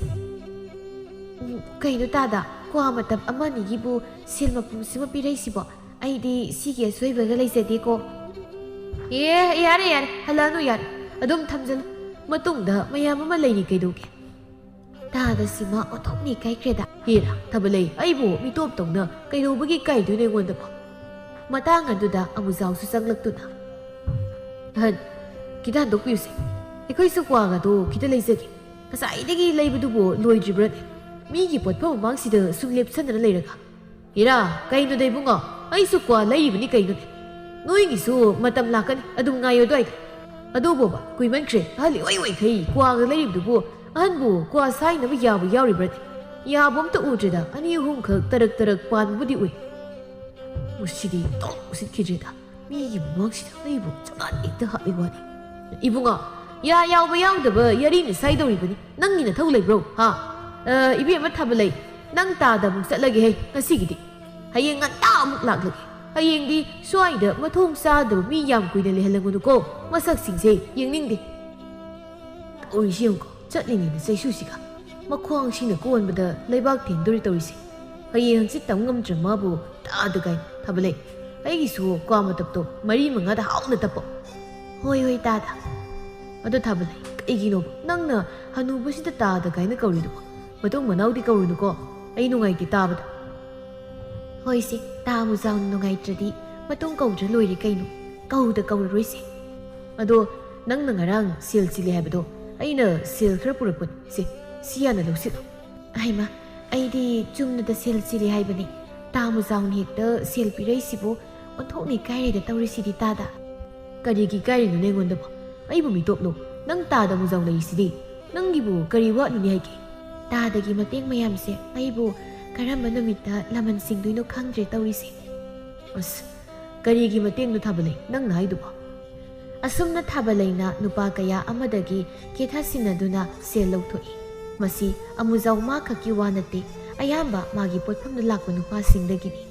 ꯀꯩꯅꯣ ꯇꯥꯗ ꯀ꯭ꯋꯥ ꯃꯇꯝ ꯑꯃꯅꯤꯒꯤꯕꯨ ꯁꯦꯜ ꯃꯄꯨꯝꯁꯤꯃ ꯄꯤꯔꯛꯏꯁꯤꯕꯣ ꯑꯩꯗꯤ ꯁꯤꯒꯤ ꯑꯁꯣꯏꯕꯒ ꯂꯩꯖꯗꯦꯀꯣ ꯌꯥꯔꯦ ꯌꯥꯔꯦ ꯍꯜꯂꯛꯑꯅꯨ ꯌꯥꯔꯦ ꯑꯗꯨꯝ ꯊꯝꯖꯜꯂꯨ ꯃꯇꯨꯡꯗ ꯃꯌꯥꯝ ꯑꯃ ꯂꯩꯔꯤ ꯀꯩꯗꯧꯒꯦ ꯇꯥꯗ ꯁꯤꯃ ꯑꯣꯟꯊꯣꯛꯅꯤ ꯀꯥꯏꯈ꯭ꯔꯦꯗ ꯍꯦꯔꯥ ꯊꯕꯂꯩ ꯑꯩꯕꯨ ꯃꯤꯇꯣꯞ ꯇꯧꯅ ꯀꯩꯗꯧꯕꯒꯤ ꯀꯥꯏꯗꯣꯏꯅꯣ ꯑꯩꯉꯣꯟꯗꯕꯣ ꯃꯇꯥꯡ ꯑꯗꯨꯗ ꯑꯃꯨꯖꯥꯎꯁꯨ ꯆꯪꯂꯛꯇꯨꯅ ꯑꯍꯟ ꯈꯤꯇ ꯍꯟꯗꯣꯛꯄꯤꯌꯨꯁꯦ ꯑꯩꯈꯣꯏꯁꯨ ꯀ꯭ꯋꯥꯒꯗꯣ ꯈꯤꯇ ꯂꯩꯖꯒꯦ ꯉꯁꯥꯏꯗꯒꯤ ꯂꯩꯕꯗꯨꯕꯨ ꯂꯣꯏꯗ꯭ꯔꯤꯕ꯭ꯔꯅꯦ ꯃꯤꯒꯤ ꯄꯣꯠꯐꯝ ꯃꯃꯥꯡꯁꯤꯗ ꯁꯨꯝ ꯂꯦꯞꯁꯟꯗꯅ ꯂꯩꯔꯒ ꯍꯦꯔꯥ ꯀꯩꯅꯣꯗ ꯏꯕꯨꯡꯉꯣ ꯑꯩꯁꯨ ꯀ꯭ꯋꯥ ꯂꯩꯔꯤꯕꯅꯤ ꯀꯩꯅꯣꯅꯦ ꯅꯣꯏꯒꯤꯁꯨ ꯃꯇꯝ ꯂꯥꯛꯀꯅꯤ ꯑꯗꯨꯝ ꯉꯥꯏꯌꯣ ꯑꯗꯨꯋꯥꯏꯗ ꯑꯗꯨꯕꯣꯕ ꯀꯨꯏꯃꯟꯈ꯭ꯔꯦ ꯑꯍꯜ ꯏꯑꯣꯏ ꯑꯣꯏꯈꯩ ꯀ꯭ꯋꯥꯒ ꯂꯩꯔꯤꯕꯗꯨꯕꯨ ꯑꯍꯟꯕꯨ ꯀ꯭ꯋꯥ ꯁꯥꯏꯅꯕ ꯌꯥꯕ ꯌꯥꯎꯔꯤꯕ꯭ꯔꯅꯦ ꯌꯥꯕ ꯑꯝꯇ ꯎꯗ꯭ꯔꯦꯗ ꯑꯅꯤ ꯑꯍꯨꯝꯈꯛ ꯇꯔꯛ ꯇꯔꯛ ꯄꯥꯟꯕꯕꯨꯗꯤ ꯎꯏ ꯃꯁꯤꯗꯤ ꯇꯣꯛ ꯎꯁꯤꯠꯈꯤꯗ꯭ꯔꯦꯗ ꯃꯤꯒꯤ ꯃꯃꯥꯡꯁꯤꯗ ꯑꯩꯕꯨ ꯆꯉꯥꯟ ꯍꯦꯛꯇ ꯍꯥꯠꯂꯤ ꯋꯥꯅꯤ ꯏꯕꯨꯡꯉꯣ ꯌꯥ ꯌꯥꯎꯕ ꯌꯥꯎꯗꯕ ꯌꯥꯔꯤꯅ ꯁꯥꯏꯗꯧꯔꯤꯕꯅꯤ ꯅꯪꯒꯤ ꯅꯊꯧ ꯂꯩꯕ꯭ꯔꯣ ꯍꯥ ꯏꯕꯦꯝꯃ ꯊꯥꯕꯂꯩ ꯅꯪ ꯇꯥꯗ ꯑꯃꯨꯛ ꯆꯠꯂꯒꯦ ꯍꯦ ꯉꯁꯤꯒꯤꯗꯤ ꯍꯌꯦꯡ ꯉꯟꯇꯥ ꯑꯃꯨꯛ ꯂꯥꯛꯂꯒꯦ ꯍꯌꯦꯡꯗꯤ ꯁ꯭ꯋꯥꯏꯗ ꯃꯊꯣꯡ ꯆꯥꯗꯕ ꯃꯤ ꯌꯥꯝ ꯀꯨꯏꯅ ꯂꯩꯍꯜꯂꯒꯅꯨꯀꯣ ꯃꯁꯛꯁꯤꯡꯁꯦ ꯌꯦꯡꯅꯤꯡꯗꯦ ꯇꯧꯔꯤꯁꯤ ꯌꯦꯡꯉꯨꯀꯣ ꯆꯠꯂꯤꯉꯩꯗ ꯆꯩꯁꯨꯁꯤꯒ ꯃꯈ꯭ꯋꯥꯡꯁꯤꯅ ꯀꯣꯟꯕꯗ ꯂꯩꯕꯥꯛ ꯊꯦꯡꯗꯣꯔꯤ ꯇꯧꯔꯤꯁꯦ ꯍꯌꯦꯡ ꯍꯪꯆꯤꯠ ꯇꯝ ꯉꯝꯗ꯭ꯔ ꯃꯥꯕꯨ ꯇꯥꯗ ꯀꯥꯏ ꯊꯥꯕꯂꯩ ꯑꯩꯒꯤꯁꯨ ꯀ꯭ꯋꯥ ꯃꯇꯞꯇꯣ 4-5ꯗ ꯍꯥꯎꯅ ꯇꯞꯄꯣ ꯍꯣꯏ ꯇꯥꯗ ꯑꯗꯣ ꯊꯥꯕꯂꯩ ꯀꯩꯒꯤꯅꯣꯕ ꯅꯪꯅ ꯍꯅꯨꯕꯁꯤꯗ ꯇꯥꯗ ꯀꯥꯏꯅ ꯀꯧꯔꯤꯗꯨꯕꯣ ꯃꯇꯨꯡ ꯃꯅꯥꯎꯗꯤ ꯀꯧꯔꯨꯅꯨꯀꯣ ꯑꯩ ꯅꯨꯡꯉꯥꯏꯇꯦ ꯇꯥꯕꯗ ꯍꯣꯏꯁꯦ ꯇꯥ ꯃꯨꯖꯥꯎꯅ ꯅꯨꯡꯉꯥꯏꯇ꯭ꯔꯗꯤ ꯃꯇꯨꯡ ꯀꯧꯗ꯭ꯔ ꯂꯣꯏꯔꯦ ꯀꯩꯅꯣ ꯀꯧꯔꯔꯣꯏꯁꯦ ꯑꯗꯣ ꯅꯪꯅ ꯉꯔꯥꯡ ꯁꯦꯜ ꯆꯤꯜꯂꯦ ꯍꯥꯏꯕꯗꯣ ꯑꯩꯅ ꯁꯦꯜ ꯈꯔ ꯄꯨꯔꯛꯄꯅꯤ ꯁꯤ ꯌꯥꯅ ꯂꯧꯁꯤꯜꯂꯣ ꯍꯩꯃꯥ ꯑꯩꯗꯤ ꯆꯨꯝꯅꯗ ꯁꯦꯜ ꯆꯤꯜꯂꯦ ꯍꯥꯏꯕꯅꯤ ꯇꯥ ꯃꯨꯖꯥꯎꯅ ꯍꯦꯛꯇ ꯁꯦꯜ ꯄꯤꯔꯛꯏꯁꯤꯕꯨ ꯑꯣꯟꯊꯣꯛꯅ ꯏꯀꯥꯏꯔꯦꯗ ꯇꯧꯔꯤꯁꯤꯗꯤ ꯇꯥꯗ ꯀꯔꯤꯒꯤ ꯏꯀꯥꯏꯔꯤꯅꯣ ꯑꯩꯉꯣꯟꯗꯕꯣ ꯑꯩꯕꯨ ꯃꯤꯇꯣꯞꯂꯣ ꯅꯪ ꯇꯥꯗ ꯃꯨꯖꯥꯎ ꯂꯩꯔꯤꯁꯤꯗꯤ ꯅꯪꯒꯤꯕꯨ ꯀꯔꯤ ꯋꯥꯠꯂꯨꯅꯤ ꯍꯥꯏꯒꯦ ꯇꯥꯗꯒꯤ ꯃꯇꯦꯡ ꯃꯌꯥꯝꯁꯦ ꯑꯩꯕꯨ ꯀꯔꯝꯕ ꯅꯨꯃꯤꯠꯇ ꯂꯃꯟ ꯁꯤꯡꯗꯣꯏꯅꯣ ꯈꯪꯗ꯭ꯔꯦ ꯇꯧꯔꯤꯁꯦ ꯑꯁ ꯀꯔꯤꯒꯤ ꯃꯇꯦꯡꯅꯣ ꯊꯥꯕꯂꯩ ꯅꯪꯅ ꯍꯥꯏꯗꯨꯕꯣ ꯑꯁꯨꯝꯅ ꯊꯥꯕꯂꯩꯅ ꯅꯨꯄꯥ ꯀꯌꯥ ꯑꯃꯗꯒꯤ ꯀꯦꯊꯥꯁꯤꯟꯅꯗꯨꯅ ꯁꯦꯜ ꯂꯧꯊꯣꯛꯏ ꯃꯁꯤ ꯑꯃꯨꯖꯥꯎ ꯃꯥ ꯈꯛꯀꯤ ꯋꯥ ꯅꯠꯇꯦ ꯑꯌꯥꯝꯕ ꯃꯥꯒꯤ ꯄꯣꯠꯐꯝꯗ ꯂꯥꯛꯄ ꯅꯨꯄꯥꯁꯤꯡꯗꯒꯤꯅꯤ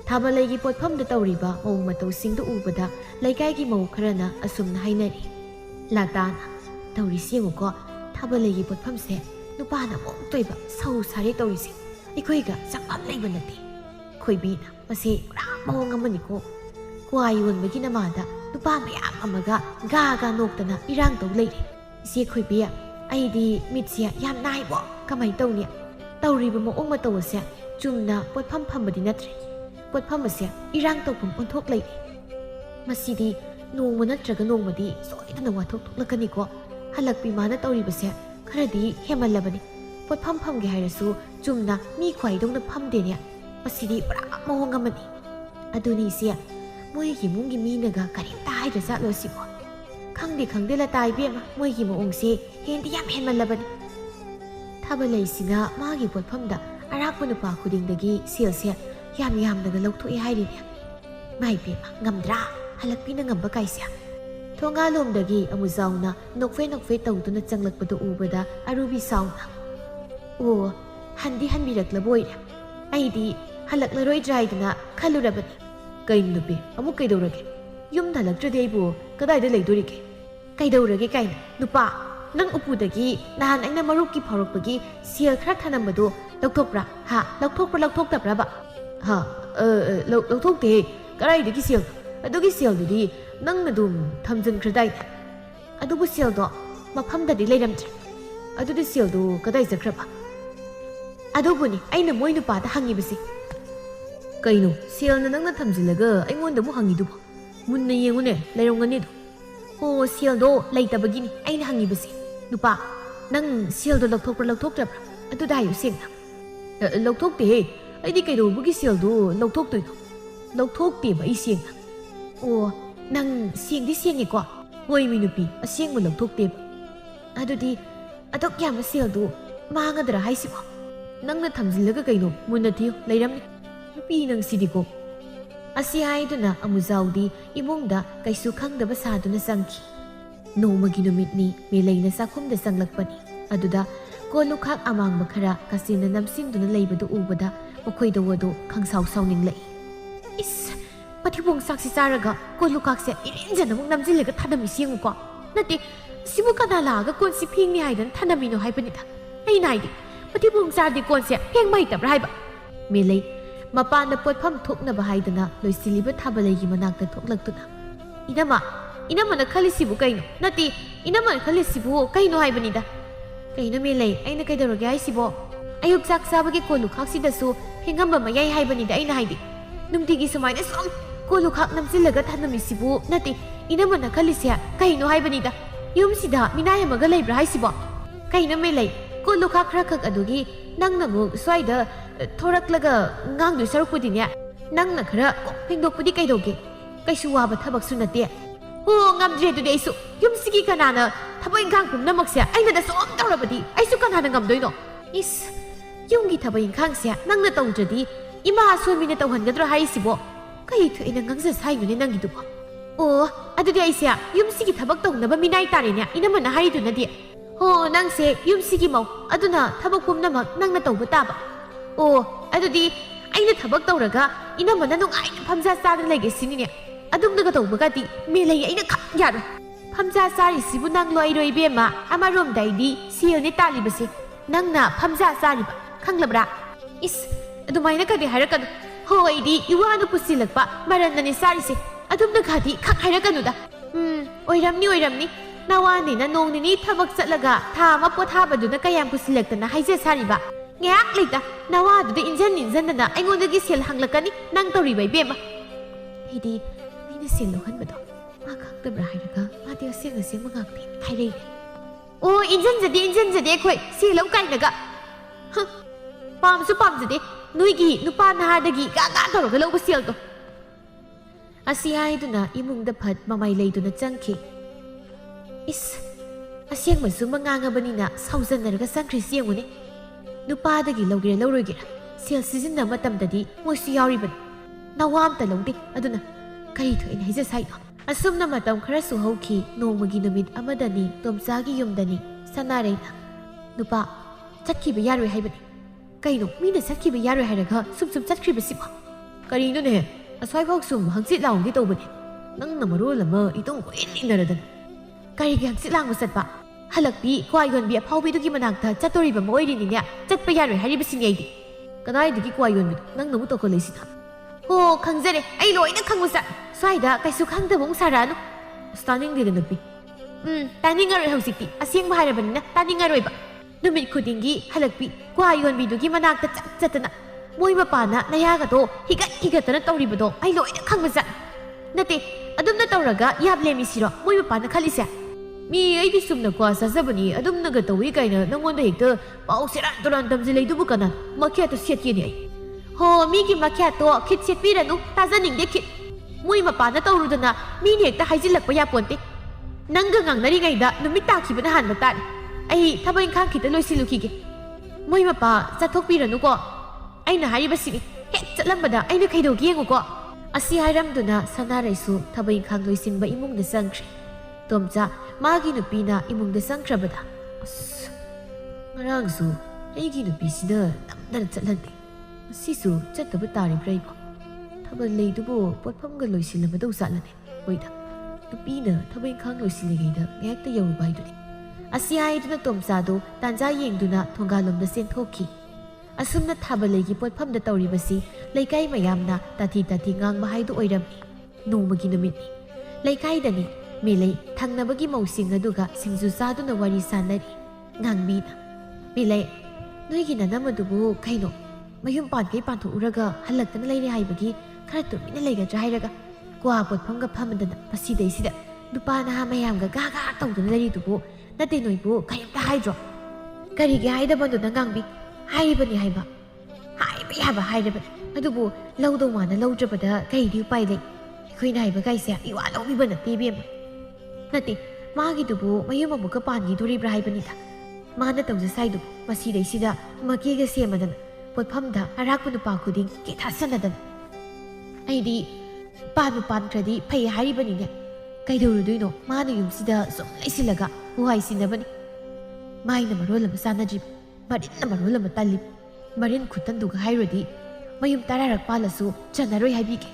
ꯊꯥꯕꯂꯩꯒꯤ ꯄꯣꯠꯐꯝꯗ ꯇꯧꯔꯤꯕ ꯃꯑꯣꯡ ꯃꯇꯧꯁꯤꯡꯗꯨ ꯎꯕꯗ ꯂꯩꯀꯥꯏꯒꯤ ꯃꯧ ꯈꯔꯅ ꯑꯁꯨꯝꯅ ꯍꯥꯏꯅꯔꯤ ꯂꯥꯇꯥꯅ ꯇꯧꯔꯤꯁꯤ ꯌꯦꯡꯉꯨꯀꯣ ꯊꯥꯕꯂꯩꯒꯤ ꯄꯣꯠꯐꯝꯁꯦ ꯅꯨꯄꯥꯅ ꯑꯃꯨꯛ ꯇꯣꯏꯕ ꯁꯧ ꯁꯥꯔꯦ ꯇꯧꯔꯤꯁꯦ ꯑꯩꯈꯣꯏꯒ ꯆꯞꯐꯝ ꯂꯩꯕ ꯅꯠꯇꯦ ꯈꯣꯏꯕꯤꯅ ꯃꯁꯤ ꯄꯨꯔꯥ ꯃꯑꯣꯡ ꯑꯃꯅꯤꯀꯣ ꯀ꯭ꯋꯥ ꯌꯣꯟꯕꯒꯤ ꯅꯃꯥꯗ ꯅꯨꯄꯥ ꯃꯌꯥꯝ ꯑꯃꯒ ꯒꯥ ꯅꯣꯛꯇꯅ ꯏꯔꯥꯡ ꯇꯧ ꯂꯩꯔꯦ ꯏꯆꯦ ꯈꯣꯏꯕꯤ ꯑꯩꯗꯤ ꯃꯤꯠꯁꯦ ꯌꯥꯝ ꯅꯥꯏꯕꯣ ꯀꯃꯥꯏꯅ ꯇꯧꯅꯤ ꯇꯧꯔꯤꯕ ꯃꯑꯣꯡ ꯃꯇꯧ ꯑꯁꯦ ꯆꯨꯝꯅ ꯄꯣꯠꯐꯝ ꯐꯝꯕꯗꯤ ꯅꯠꯇ꯭ꯔꯦ ꯄꯣꯠꯐꯝ ꯑꯁꯦ ꯏꯔꯥꯡ ꯇꯧꯐꯝ ꯑꯣꯟꯊꯣꯛ ꯂꯩꯔꯦ ꯃꯁꯤꯗꯤ ꯅꯣꯡꯃ ꯅꯠꯇ꯭ꯔꯒ ꯅꯣꯡꯃꯗꯤ ꯁꯣꯏꯗꯅ ꯋꯥꯊꯣꯛ ꯊꯣꯛꯂꯛꯀꯅꯤꯀꯣ ꯍꯜꯂꯛꯄꯤ ꯃꯥꯅ ꯇꯧꯔꯤꯕꯁꯦ ꯈꯔꯗꯤ ꯍꯦꯃꯜꯂꯕꯅꯤ ꯄꯣꯠꯐꯝ ꯐꯝꯒꯦ ꯍꯥꯏꯔꯁꯨ ꯆꯨꯝꯅ ꯃꯤ ꯈ꯭ꯋꯥꯏꯗꯧꯅ ꯐꯝꯗꯦꯅꯦ ꯃꯁꯤꯗꯤ ꯄꯨꯔꯥ ꯃꯑꯣꯡ ꯑꯃꯅꯤ ꯑꯗꯨꯅꯤ ꯏꯆꯦ ꯃꯣꯏꯒꯤ ꯏꯃꯨꯡꯒꯤ ꯃꯤꯅꯒ ꯀꯔꯤꯝꯇ ꯍꯥꯏꯗ꯭ꯔꯖꯥꯠꯂꯣ ꯁꯤꯕꯣ ꯈꯪꯗꯦ ꯂꯇꯥ ꯏꯕꯦꯝꯃ ꯃꯣꯏꯒꯤ ꯃꯑꯣꯡꯁꯦ ꯍꯦꯟꯗꯤ ꯌꯥꯝ ꯍꯦꯟꯃꯜꯂꯕꯅꯤ ꯊꯥꯕꯂꯩꯁꯤꯅ ꯃꯥꯒꯤ ꯄꯣꯠꯐꯝꯗ ꯑꯔꯥꯛꯄ ꯅꯨꯄꯥ ꯈꯨꯗꯤꯡꯗꯒꯤ ꯁꯦꯜꯁꯦ ꯌꯥꯝꯅ ꯂꯧꯊꯣꯛꯑꯦ ꯍꯥꯏꯔꯤꯅꯦ ꯃꯥꯏ ꯏꯕꯦꯝꯃ ꯉꯝꯗ꯭ꯔꯥ ꯍꯜꯂꯛꯄꯤꯅ ꯉꯝꯕ ꯀꯥꯏꯁꯦ ꯊꯣꯡꯒꯥꯜꯂꯣꯝꯗꯒꯤ ꯑꯃꯨꯖꯥꯎꯅ ꯅꯣꯛꯐꯦ ꯇꯧꯗꯨꯅ ꯆꯪꯂꯛꯄꯗꯨ ꯎꯕꯗ ꯑꯔꯨꯕꯤ ꯁꯥꯎꯅ ꯑꯣ ꯍꯟꯗꯤ ꯍꯟꯕꯤꯔꯛꯂꯕ ꯑꯣꯏꯔꯦ ꯑꯩꯗꯤ ꯍꯜꯂꯛꯂꯔꯣꯏꯗ꯭ꯔꯥ ꯍꯥꯏꯗꯅ ꯈꯜꯂꯨꯔꯕꯅꯤ ꯀꯩꯅꯣ ꯅꯨꯄꯤ ꯑꯃꯨꯛ ꯀꯩꯗꯧꯔꯒꯦ ꯌꯨꯝꯗ ꯍꯜꯂꯛꯇ꯭ꯔꯗꯤ ꯑꯩꯕꯨ ꯀꯗꯥꯏꯗ ꯂꯩꯗꯣꯔꯤꯒꯦ ꯀꯩꯗꯧꯔꯒꯦ ꯀꯥꯏꯅ ꯅꯨꯄꯥ ꯅꯪ ꯎꯄꯨꯗꯒꯤ ꯅꯍꯥꯟ ꯑꯩꯅ ꯃꯔꯨꯞꯀꯤ ꯐꯥꯎꯔꯛꯄꯒꯤ ꯁꯦꯜ ꯈꯔ ꯊꯅꯝꯕꯗꯣ ꯂꯧꯊꯣꯛꯄ꯭ꯔꯥ ꯂꯧꯊꯣꯛꯇꯕ꯭ꯔꯥꯕ ꯂꯧꯊꯣꯛꯇꯦ ꯀꯗꯥꯏꯗꯒꯤ ꯁꯦꯜ ꯑꯗꯨꯒꯤ ꯁꯦꯜꯗꯨꯗꯤ ꯅꯪꯅ ꯑꯗꯨꯝ ꯊꯝꯖꯤꯟꯈ꯭ꯔꯗꯥꯏꯅꯦ ꯑꯗꯨꯕꯨ ꯁꯦꯜꯗꯣ ꯃꯐꯝꯗꯗꯤ ꯂꯩꯔꯝꯗ꯭ꯔꯦ ꯑꯗꯨꯗꯤ ꯁꯦꯜꯗꯣ ꯀꯗꯥꯏ ꯆꯠꯈ꯭ꯔꯕ ꯑꯗꯨꯕꯨꯅꯤ ꯑꯩꯅ ꯃꯣꯏ ꯅꯨꯄꯥꯗ ꯍꯪꯉꯤꯕꯁꯤ ꯀꯩꯅꯣ ꯁꯦꯜꯅ ꯅꯪꯅ ꯊꯝꯖꯤꯜꯂꯒ ꯑꯩꯉꯣꯟꯗ ꯑꯃꯨꯛ ꯍꯪꯉꯤꯗꯨꯕꯣ ꯃꯨꯟꯅ ꯌꯦꯡꯉꯨꯅꯦ ꯂꯩꯔꯝꯒꯅꯤꯗꯣ ꯑꯣ ꯁꯦꯜꯗꯣ ꯂꯩꯇꯕꯒꯤꯅꯤ ꯑꯩꯅ ꯍꯪꯉꯤꯕꯁꯤ ꯅꯨꯄꯥ ꯅꯪ ꯁꯦꯜꯗꯣ ꯂꯧꯊꯣꯛꯇꯕ꯭ꯔꯥ ꯑꯗꯨꯗ ꯍꯥꯏꯌꯨ ꯁꯦꯡꯅ ꯂꯧꯊꯣꯛꯇꯦꯍꯦ ꯑꯩꯗꯤ ꯀꯩꯗꯧꯕꯒꯤ ꯁꯦꯜꯗꯣ ꯂꯧꯊꯣꯛꯇꯣꯏꯅꯣ ꯂꯧꯊꯣꯛꯇꯦꯕ ꯑꯩ ꯁꯦꯡꯅ ꯑꯣ ꯅꯪ ꯁꯦꯡꯗꯤ ꯁꯦꯡꯉꯦꯀꯣ ꯍꯣꯏ ꯃꯤ ꯅꯨꯄꯤ ꯑꯁꯦꯡꯕ ꯂꯧꯊꯣꯛꯇꯦꯕ ꯑꯗꯨꯗꯤ ꯑꯗꯨꯛ ꯌꯥꯝꯕ ꯁꯦꯜꯗꯣ ꯃꯥꯡꯒꯗ꯭ꯔꯥ ꯍꯥꯏꯁꯤꯕꯣ ꯅꯪꯅ ꯊꯝꯖꯤꯜꯂꯒ ꯀꯩꯅꯣ ꯃꯨꯟꯅ ꯊꯤꯌꯨ ꯂꯩꯔꯝꯅꯤ ꯅꯨꯄꯤ ꯅꯪ ꯁꯤꯗꯤꯀꯣ ꯑꯁꯤ ꯍꯥꯏꯗꯨꯅ ꯑꯃꯨꯖꯥꯎꯗꯤ ꯏꯃꯨꯡꯗ ꯀꯩꯁꯨ ꯈꯪꯗꯕ ꯁꯥꯗꯨꯅ ꯆꯪꯈꯤ ꯅꯣꯡꯃꯒꯤ ꯅꯨꯃꯤꯠꯅꯤ ꯃꯦꯂꯩꯅ ꯆꯥꯛꯈꯨꯝꯗ ꯆꯪꯂꯛꯄꯅꯤ ꯑꯗꯨꯗ ꯀꯣꯜꯂꯨꯈꯥꯛ ꯑꯃꯥꯡꯕ ꯈꯔ ꯀꯥꯆꯤꯟꯅ ꯅꯝꯁꯤꯟꯗꯨꯅ ꯂꯩꯕꯗꯨ ꯎꯕꯗ ꯃꯈꯣꯏꯗ ꯋꯥꯗꯣ ꯈꯪꯁꯥꯎ ꯁꯥꯎꯅꯤꯡꯂꯛꯏ ꯏꯁ ꯃꯊꯤꯕꯣꯡ ꯆꯥꯛꯁꯤ ꯆꯥꯔꯒ ꯀꯣꯜꯂꯨꯈꯥꯛꯁꯦ ꯏꯔꯦꯟꯖꯅ ꯑꯃꯨꯛ ꯅꯝꯖꯤꯜꯂꯒ ꯊꯅꯝꯃꯤꯁꯤ ꯌꯦꯡꯉꯨꯀꯣ ꯅꯠꯇꯦ ꯁꯤꯕꯨ ꯀꯅꯥ ꯂꯥꯛꯑꯒ ꯀꯣꯟꯁꯤ ꯐꯦꯡꯅꯤ ꯍꯥꯏꯗꯅ ꯊꯅꯝꯃꯤꯅꯣ ꯍꯥꯏꯕꯅꯤꯗ ꯑꯩꯅ ꯍꯥꯏꯗꯤ ꯃꯊꯤꯕꯣꯡ ꯆꯥꯔꯗꯤ ꯀꯣꯟꯁꯦ ꯐꯦꯡꯕ ꯍꯩꯇꯕ꯭ꯔꯥ ꯍꯥꯏꯕ ꯃꯦꯂꯩ ꯃꯄꯥꯟꯗ ꯄꯣꯠꯐꯝ ꯊꯣꯛꯅꯕ ꯍꯥꯏꯗꯅ ꯂꯣꯏꯁꯤꯜꯂꯤꯕ ꯊꯥꯕꯂꯩꯒꯤ ꯃꯅꯥꯛꯇ ꯊꯣꯛꯂꯛꯇꯨꯅ Inamana khalisibu kaino nati inamana khalisibu kaino haibanida kaino me lei aina kaidoroge haisibo ayuk chak sabagi kolu khaksidasu hingamba mayai haibanida aina haidi numtigi sumaina som kolu khak namsilaga thanamisibu nati inamana khalisia kaino haibanida yumsida minaya maga leibra haisibo kaino me lei kolu khak khra khak adugi nangna mu swaida thoraklaga ngangdu sarukpudine nangna khara hingdokpudi kaidoge kaisu waba thabak sunate ho ngamdre du deisu yumsigi kanana thabai gang pumna maksia aina da som tawrabadi aisu kanana ngamdoino is yumgi thabai khang sia nangna tawjadi ima somina tawhangadra haisibo kai thu ina ngangsa saigune nangidu o adudi aisia yumsigi thabak tawnaba minai tarenya ina mana haridu nadi ho nangse yumsigi mau aduna thabak pumna mak nangna tawba taba o adudi aina thabak tawraga ina mana nung aina phamja saga lege sinine adumnaga tawbagati melai aina khak yaro phamja sari sibu nang loi roi bema amarom daidi sione talibase nangna phamja sari ba khanglabra is adumaina kadi harakadu hoidi iwanu pusilakpa maranani sari se adumna khadi khak harakanu da oiramni nawani na nong ni thabak chatlaga tha ma pothabaduna kayam pusilaktana haije sari ba ngak leita nawadu de injan na aingodagi sel hanglakani nang tori bai bema hidi ina sel lohanbado ma khaktabra hairaga ma de aseng mangakti thairei o injan jade khoi selau kainaga pamsu pamjade nuigi nupa nahadagi ga toroga logo sel to asi haiduna imungda phat mamai leiduna changki is aseng masu mangangabani saujannaraga sangkri siengune nupadagi logire lorogira sel season matamdadi moisu yauribani nawamta longde aduna kari thoina haija saino asumna matam khara su hauki nongmagi numit amadani tomsagi yumdani sanareina nupa chatkiba yaroi haibani kaino mina chatkiba yaroi hairaga sum chatkribasiba karino ne aswai phok sum hangsit laungdi tobani nangna marol ama itong ko innaradana kari gi hangsit langba chatpa halakpi kwai yonbi aphaubidugi manakta chatoriba moirini ne chatpa yaroi haribasini aidi kanai dugi kwai yonbi nangna mu toko leisina ho khangzare ai loina khangmusa swaida kaisu khangdabung saranu stunning de nupi taningaroi hausikti aseng bhairabanina taningaroi ba numit khudingi halakpi kwai yonbi dugi manakta chatana moi mapana nayaga do higatana tawribado ai loina khangmusa nate adumna tawraga yablemi siro moi mapana khalisa mi aidi sumna kwa sasabani adumna ga tawi kaina nangonda hekta pau seran turan tamjilai dubu kana makya to setyeni ai ho mi ki makya to khit setpiranu tajaning de khit moi mapana tawrudana mi ne hekta haijilakpa ya ponte nanga ngangnari gaida numit takhibana hanba tari ai thabai khang khita loisilukige moi mapa chathokpiranu ko aina haribasini hek chatlambada aina khaido giengu ko asi hairamduna sanaraisu thabai khang loisinba imungda sangkhri tomcha magi nupina imungda sangkrabada ngarangsu aigi nupisida namdana chatlande sisu chattaba tari braibo thabal leidubo potphamga loisilabado satlane oida nupina thabai khang loisilegaida ngakta yauruba haiduni asi haiduna tomcha do tanja yengduna thongalomda senthokki asumna thabalegi potphamda tawribasi laikai mayamna tathi ngang haidu oiramni nongmagi numitni laikai dani melai thangnabagi mausing aduga singju saduna wari sanari ngangbina melai noigi nanamadubu kaino mayum pankai pantho uraga halaktana leire haibagi khara tumina leigadra hairaga kwa potphamga phamadana pasidaisida dupana ha mayamga gaga tawduna leridubu nate noibu kayamta haidro karigi haidabanduna ngangbi haibani haiba yaba hairaba adubu laudo mana laudrabada kaidi upai lei khoina haiba gaisa iwa laubiba nate bema nate magi dubu mayuma muka pangi duri brahaibanida mana tawja saidu masidai sida makega semadana potphamda arakpu nupa khuding ki thasanadana aidi panu pankradi phai haribani ne kaidoruduino mana yumsida som laisilaga huai sinabani maina marolama sanajib marinna marolama talib marin khutanduga hairodi mayum tararak palasu chanaroi haibige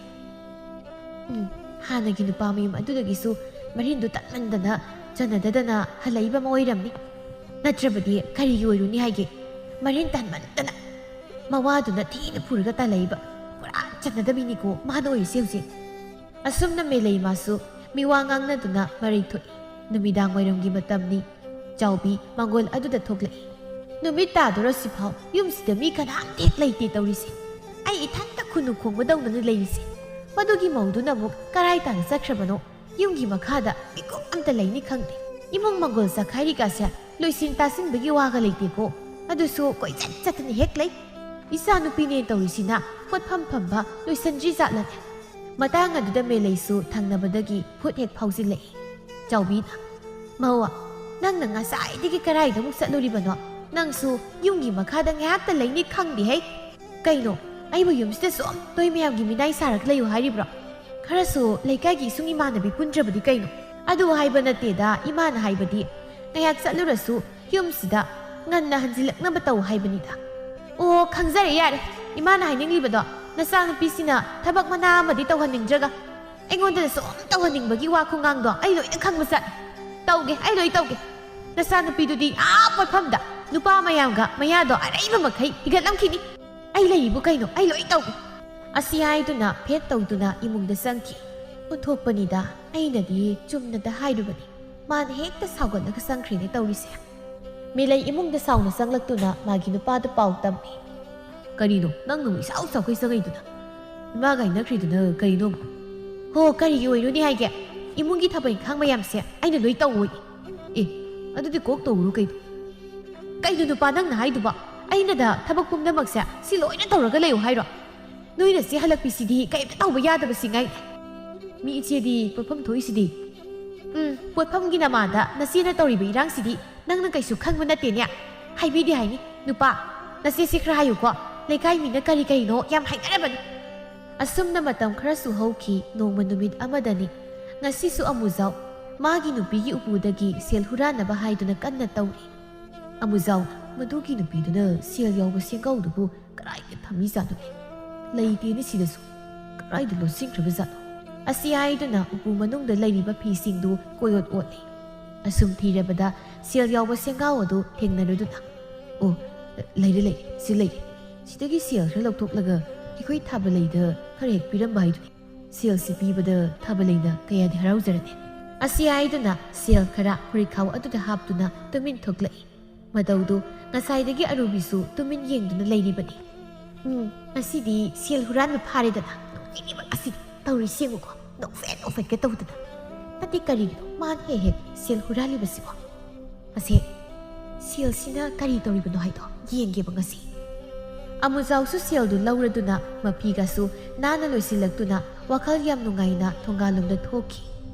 hanagi nupa mayum adudagisu marindu tatmandana chanadadana halaiba moiramni natrabadi karigi oiruni haige marin tanmandana mawaduna thina puraga talaiba pura chanadabini ko mano oise huse asumna melei masu ꯃꯤꯋꯥ ꯉꯥꯡꯅꯗꯨꯅ ꯃꯔꯩ ꯊꯣꯛꯏ꯫ ꯅꯨꯃꯤꯗꯥꯡ ꯋꯥꯏꯔꯝꯒꯤ ꯃꯇꯝꯅꯤ꯫ ꯆꯥꯎꯕꯤ ꯃꯥꯡꯒꯣꯜ ꯑꯗꯨꯗ ꯊꯣꯛꯂꯛꯏ꯫ ꯅꯨꯃꯤꯠ ꯇꯥꯗꯣꯔꯁꯤꯐꯥꯎ ꯌꯨꯝꯁꯤꯗ ꯃꯤ ꯀꯅꯥꯝꯇ ꯍꯦꯛ ꯂꯩꯇꯦ ꯇꯧꯔꯤꯁꯦ꯫ ꯑꯩ ꯏꯊꯟꯇ ꯈꯨꯅꯨ ꯈꯣꯡꯕꯗꯧꯅꯅ ꯂꯩꯔꯤꯁꯦ꯫ ꯃꯗꯨꯒꯤ ꯃꯧꯗꯨꯅ ꯑꯃꯨꯛ ꯀꯔꯥꯏ ꯇꯥꯅ ꯆꯠꯈ꯭ꯔꯕꯅꯣ? ꯌꯨꯝꯒꯤ ꯃꯈꯥꯗ ꯃꯤꯀꯨꯞ ꯑꯝꯇ ꯂꯩꯅꯤ ꯈꯪꯗꯦ꯫ ꯏꯃꯨꯡ ꯃꯪꯒꯣꯜ ꯆꯈꯥꯏꯔꯤꯀꯥꯁꯦ ꯂꯣꯏꯁꯤꯟ ꯇꯥꯁꯤꯟꯕꯒꯤ ꯋꯥꯒ ꯂꯩꯇꯦꯀꯣ꯫ ꯑꯗꯨꯁꯨ ꯀꯣꯏꯆꯠ ꯆꯠꯇꯅ ꯍꯦꯛ ꯂꯩ꯫ ꯏꯆꯥ ꯅꯨꯄꯤꯅꯦ ꯇꯧꯔꯤꯁꯤꯅ ꯄꯣꯠꯐꯝ ꯐꯝꯕ ꯂꯣꯏꯁꯟꯗ꯭ꯔꯤ ꯖꯥꯠꯂꯅꯦ꯫ ꯃꯇꯥꯡ ꯑꯗꯨꯗ ꯃꯦꯂꯩꯁꯨ ꯊꯪꯅꯕꯗꯒꯤ ꯈꯨꯠ ꯍꯦꯛ ꯐꯥꯎꯖꯤꯜꯂꯛꯏ꯫ ꯆꯥꯎꯕꯤꯅ "ꯃꯧ, ꯅꯪꯅ ꯉꯁꯥꯏꯗꯒꯤ ꯀꯔꯥꯏꯗ ꯑꯃꯨꯛ ꯆꯠꯂꯨꯔꯤꯕꯅꯣ? ꯅꯪꯁꯨ ꯌꯨꯝꯒꯤ ꯃꯈꯥꯗ ꯉꯥꯏꯍꯥꯛꯇ ꯂꯩꯅꯤ ꯈꯪꯗꯦꯍꯦ꯫ ꯀꯩꯅꯣ, ꯑꯩꯕꯨ ꯌꯨꯝꯁꯤꯗ ꯁꯨꯝ ꯅꯣꯏ ꯃꯌꯥꯝꯒꯤ ꯃꯤꯅꯥꯏ ꯁꯥꯔꯒ ꯂꯩꯌꯨ ꯍꯥꯏꯔꯤꯕ꯭ꯔꯣ? ꯈꯔꯁꯨ ꯂꯩꯀꯥꯏꯒꯤ ꯏꯁꯨꯡ ꯏꯃꯥꯟꯅꯕꯤ ꯄꯨꯟꯗ꯭ꯔꯕꯗꯤ ꯀꯩꯅꯣ? ꯑꯗꯨ ꯍꯥꯏꯕ ꯅꯠꯇꯦꯗ ꯏꯃꯥꯅ ꯍꯥꯏꯕꯗꯤ ꯉꯥꯏꯍꯥꯛ ꯆꯠꯂꯨꯔꯁꯨ ꯌꯨꯝꯁꯤꯗ ꯉꯟꯅ ꯍꯟꯖꯤꯜꯂꯛꯅꯕ ꯇꯧ ꯍꯥꯏꯕꯅꯤꯗ." "ꯑꯣ, ꯈꯪꯖꯔꯦ ꯌꯥꯔꯦ꯫ ꯏꯃꯥꯅ ꯍꯥꯏꯅꯤꯡꯂꯤꯕꯗꯣ ꯅꯆꯥꯅꯨꯄꯤꯁꯤꯅ ꯊꯕꯛ ꯃꯅꯥ ꯑꯃꯗꯤ ꯇꯧꯍꯟꯅꯤꯡꯗ꯭ꯔꯒ ꯑꯩꯉꯣꯟꯗ ꯁꯨꯝ ꯇꯧꯍꯟꯅꯤꯡꯕꯒꯤ ꯋꯥ ꯈꯨꯡꯒꯥꯡꯗꯣ ꯑꯩ ꯂꯣꯏꯅ ꯈꯪꯕ ꯆꯠꯂꯦ꯫ ꯇꯧꯒꯦ, ꯑꯩ ꯂꯣꯏ ꯇꯧꯒꯦ꯫ ꯅꯆꯥꯅꯨꯄꯤꯗꯨꯗꯤ ꯄꯣꯠꯐꯝꯗ ꯅꯨꯄꯥ ꯃꯌꯥꯝꯒ ꯃꯌꯥꯗꯣ ꯑꯔꯩꯕ ꯃꯈꯩ ꯍꯤꯒꯠꯂꯝꯈꯤꯅꯤ꯫ ꯑꯩ ꯂꯩꯔꯤꯕꯨ ꯀꯩꯅꯣ, ꯑꯩ ꯂꯣꯏ ꯇꯧꯒꯦ." ꯑꯁꯤ ꯍꯥꯏꯗꯨꯅ ꯐꯦꯠ ꯇꯧꯗꯨꯅ ꯏꯃꯨꯡꯗ ꯆꯪꯈꯤ꯫ "ꯑꯣꯟꯊꯣꯛꯄꯅꯤꯗ, ꯑꯩꯅꯗꯤ ꯆꯨꯝꯅꯗ ꯍꯥꯏꯔꯨꯕꯅꯤ, ꯃꯥꯅ ꯍꯦꯛꯇ ꯁꯥꯎꯒꯠꯂꯒ ꯆꯪꯈ꯭ꯔꯦꯅꯦ ꯇꯧꯔꯤꯁꯦ." ꯃꯤꯂꯩ ꯏꯃꯨꯡꯗ ꯁꯥꯎꯅ ꯆꯪꯂꯛꯇꯨꯅ ꯃꯥꯒꯤ ꯅꯨꯄꯥꯗ ꯄꯥꯎ ꯇꯝꯃꯤ꯫ "ꯀꯔꯤꯅꯣ ꯅꯪꯅ ꯏꯁꯥꯎ ꯁꯥꯎꯈꯩ ꯆꯪꯉꯛꯏꯗꯨꯅ? ꯏꯃꯥꯒ ꯍꯥꯏꯅꯈ꯭ꯔꯤꯗꯨꯅ ꯀꯔꯤꯅꯣ?" "ꯍꯣ, ꯀꯔꯤꯒꯤ ꯑꯣꯏꯔꯨꯅꯤ ꯍꯥꯏꯒꯦ? ꯏꯃꯨꯡꯒꯤ ꯊꯕꯛ ꯏꯪꯈꯥꯡ ꯃꯌꯥꯝꯁꯦ ꯑꯩꯅ ꯂꯣꯏ ꯇꯧꯋꯣꯏ." "ꯑꯦ, ꯑꯗꯨꯗꯤ ꯀꯣꯛ ꯇꯧꯔꯨ ꯀꯩꯅꯣ?" "ꯀꯩꯅꯣ ꯅꯨꯄꯥ ꯅꯪꯅ ꯍꯥꯏꯗꯨꯕ? ꯑꯩꯅꯗ ꯊꯕꯛ ꯄꯨꯝꯅꯃꯛꯁꯦ ꯁꯤ ꯂꯣꯏꯅ ꯇꯧꯔꯒ ꯂꯩꯌꯨ ꯍꯥꯏꯔꯣ? ꯅꯣꯏꯅ ꯆꯦ ꯍꯜꯂꯛꯄꯤꯁꯤꯗꯤ ꯀꯩꯝꯇ ꯇꯧꯕ ꯌꯥꯗꯕꯁꯤ ꯉꯥꯏ꯫ ꯃꯤ ꯏꯆꯦꯗꯤ ꯄꯣꯠꯐꯝ ꯊꯣꯛꯏꯁꯤꯗꯤ." "ꯄꯣꯠꯐꯝꯒꯤ ꯅꯃꯥꯗ ꯅꯆꯦꯅ ꯇꯧꯔꯤꯕ ꯏꯔꯥꯡꯁꯤꯗꯤ ꯅꯪꯅ ꯀꯩꯁꯨ ꯈꯪꯕ ꯅꯠꯇꯦꯅꯦ꯫ ꯍꯥꯏꯕꯤꯗꯤ ꯍꯥꯏꯅꯤ ꯅꯨꯄꯥ, ꯅꯆꯦꯁꯤ ꯈꯔ ꯍꯥꯏꯌꯨꯀꯣ, ꯂꯩꯀꯥꯏ ꯃꯤꯅ ꯀꯔꯤ ꯀꯔꯤꯅꯣ ꯌꯥꯝ ꯍꯥꯏꯅꯔꯕꯅꯤ." ꯑꯁꯨꯝꯅ ꯃꯇꯝ ꯈꯔꯁꯨ ꯍꯧꯈꯤ꯫ ꯅꯣꯡꯃ ꯅꯨꯃꯤꯠ ꯑꯃꯗꯅꯤ꯫ ꯉꯁꯤꯁꯨ ꯑꯃꯨꯖꯥꯎ ꯃꯥꯒꯤ ꯅꯨꯄꯤꯒꯤ ꯎꯄꯨꯗꯒꯤ ꯁꯦꯜ ꯍꯨꯔꯥꯟꯅꯕ ꯍꯥꯏꯗꯨꯅ ꯀꯟꯅ ꯇꯧꯔꯤ꯫ ꯑꯃꯨꯖꯥꯎꯅ "ꯃꯗꯨꯒꯤ ꯅꯨꯄꯤꯗꯨꯅ ꯁꯦꯜ ꯌꯥꯎꯕ ꯁꯦꯡꯒꯧꯗꯨꯕꯨ ꯀꯔꯥꯏꯗ ꯊꯝꯃꯤꯖꯥꯠꯅꯣꯅꯦ? ꯂꯩꯇꯦꯅꯦ ꯁꯤꯗꯁꯨ, ꯀꯔꯥꯏꯗ ꯂꯣꯠꯁꯤꯟꯈ꯭ꯔꯕꯖꯥꯠꯅꯣ?" ꯑꯁꯤ ꯍꯥꯏꯗꯨꯅ ꯎꯄꯨ ꯃꯅꯨꯡꯗ ꯂꯩꯔꯤꯕ ꯐꯤꯁꯤꯡꯗꯨ ꯀꯣꯏꯑꯣꯠ ꯑꯣꯠꯂꯤ꯫ ꯑꯁꯨꯝ ꯊꯤꯔꯕꯗ ꯁꯦꯜ ꯌꯥꯎꯕ ꯁꯦꯡꯒꯥꯎ ꯑꯗꯨ ꯊꯦꯡꯅꯔꯨꯗꯨꯅ "ꯑꯣ, ꯂꯩꯔꯦ ꯂꯩꯔꯦ, ꯁꯤ ꯂꯩꯔꯦ. ꯁꯤꯗꯒꯤ ꯁꯦꯜ ꯈꯔ ꯂꯧꯊꯣꯛꯂꯒ ꯑꯩꯈꯣꯏ ꯊꯥꯕꯂꯩꯗ ꯈꯔ ꯍꯦꯛ ꯄꯤꯔꯝꯕ ꯍꯥꯏꯗꯨꯅꯤ. ꯁꯦꯜꯁꯤ ꯄꯤꯕꯗ ꯊꯥꯕꯂꯩꯅ ꯀꯌꯥꯗꯤ ꯍꯔꯥꯎꯖꯔꯅꯤ." ꯑꯁꯤ ꯍꯥꯏꯗꯨꯅ ꯁꯦꯜ ꯈꯔ ꯐꯨꯔꯤꯈꯥꯎ ꯑꯗꯨꯗ ꯍꯥꯞꯇꯨꯅ ꯇꯨꯃꯤꯟ ꯊꯣꯛꯂꯛꯏ꯫ ꯃꯇꯧꯗꯨ ꯉꯁꯥꯏꯗꯒꯤ ꯑꯔꯨꯕꯤꯁꯨ ꯇꯨꯃꯤꯟ ꯌꯦꯡꯗꯨꯅ ꯂꯩꯔꯤꯕꯅꯤ꯫ "ꯉꯁꯤꯗꯤ ꯁꯦꯜ ꯍꯨꯔꯥꯟꯕ ꯐꯥꯔꯦꯗꯅ ꯅꯣꯛꯅꯤꯡꯉꯤꯕ ꯉꯁꯤꯗꯤ ꯇꯧꯔꯤꯁꯤ ꯌꯦꯡꯉꯨꯀꯣ, ꯅꯣꯛꯐꯦꯠ ꯅꯣꯛꯐꯦꯠꯀ ꯇꯧꯗꯅ. ꯅꯠꯇꯦ, ꯀꯔꯤꯒꯤꯅꯣ ꯃꯥꯅ ꯍꯦꯛ ꯍꯦꯛ ꯁꯦꯜ ꯍꯨꯔꯥꯜꯂꯤꯕꯁꯤꯕꯣ? ꯑꯁꯦ ꯁꯦꯜꯁꯤꯅ ꯀꯔꯤ ꯇꯧꯔꯤꯕꯅꯣ ꯍꯥꯏꯗꯣ ꯌꯦꯡꯒꯦꯕ ꯉꯁꯤ." ꯑꯃꯨꯖꯥꯎꯁꯨ ꯁꯦꯜꯗꯨ ꯂꯧꯔꯗꯨꯅ ꯃꯐꯤꯒꯁꯨ ꯅꯥꯟꯅ ꯂꯣꯏꯁꯤꯜꯂꯛꯇꯨꯅ ꯋꯥꯈꯜ ꯌꯥꯝ ꯅꯨꯡꯉꯥꯏꯅ ꯊꯣꯡꯒꯥꯜꯂꯣꯝꯗ ꯊꯣꯛꯈꯤ꯫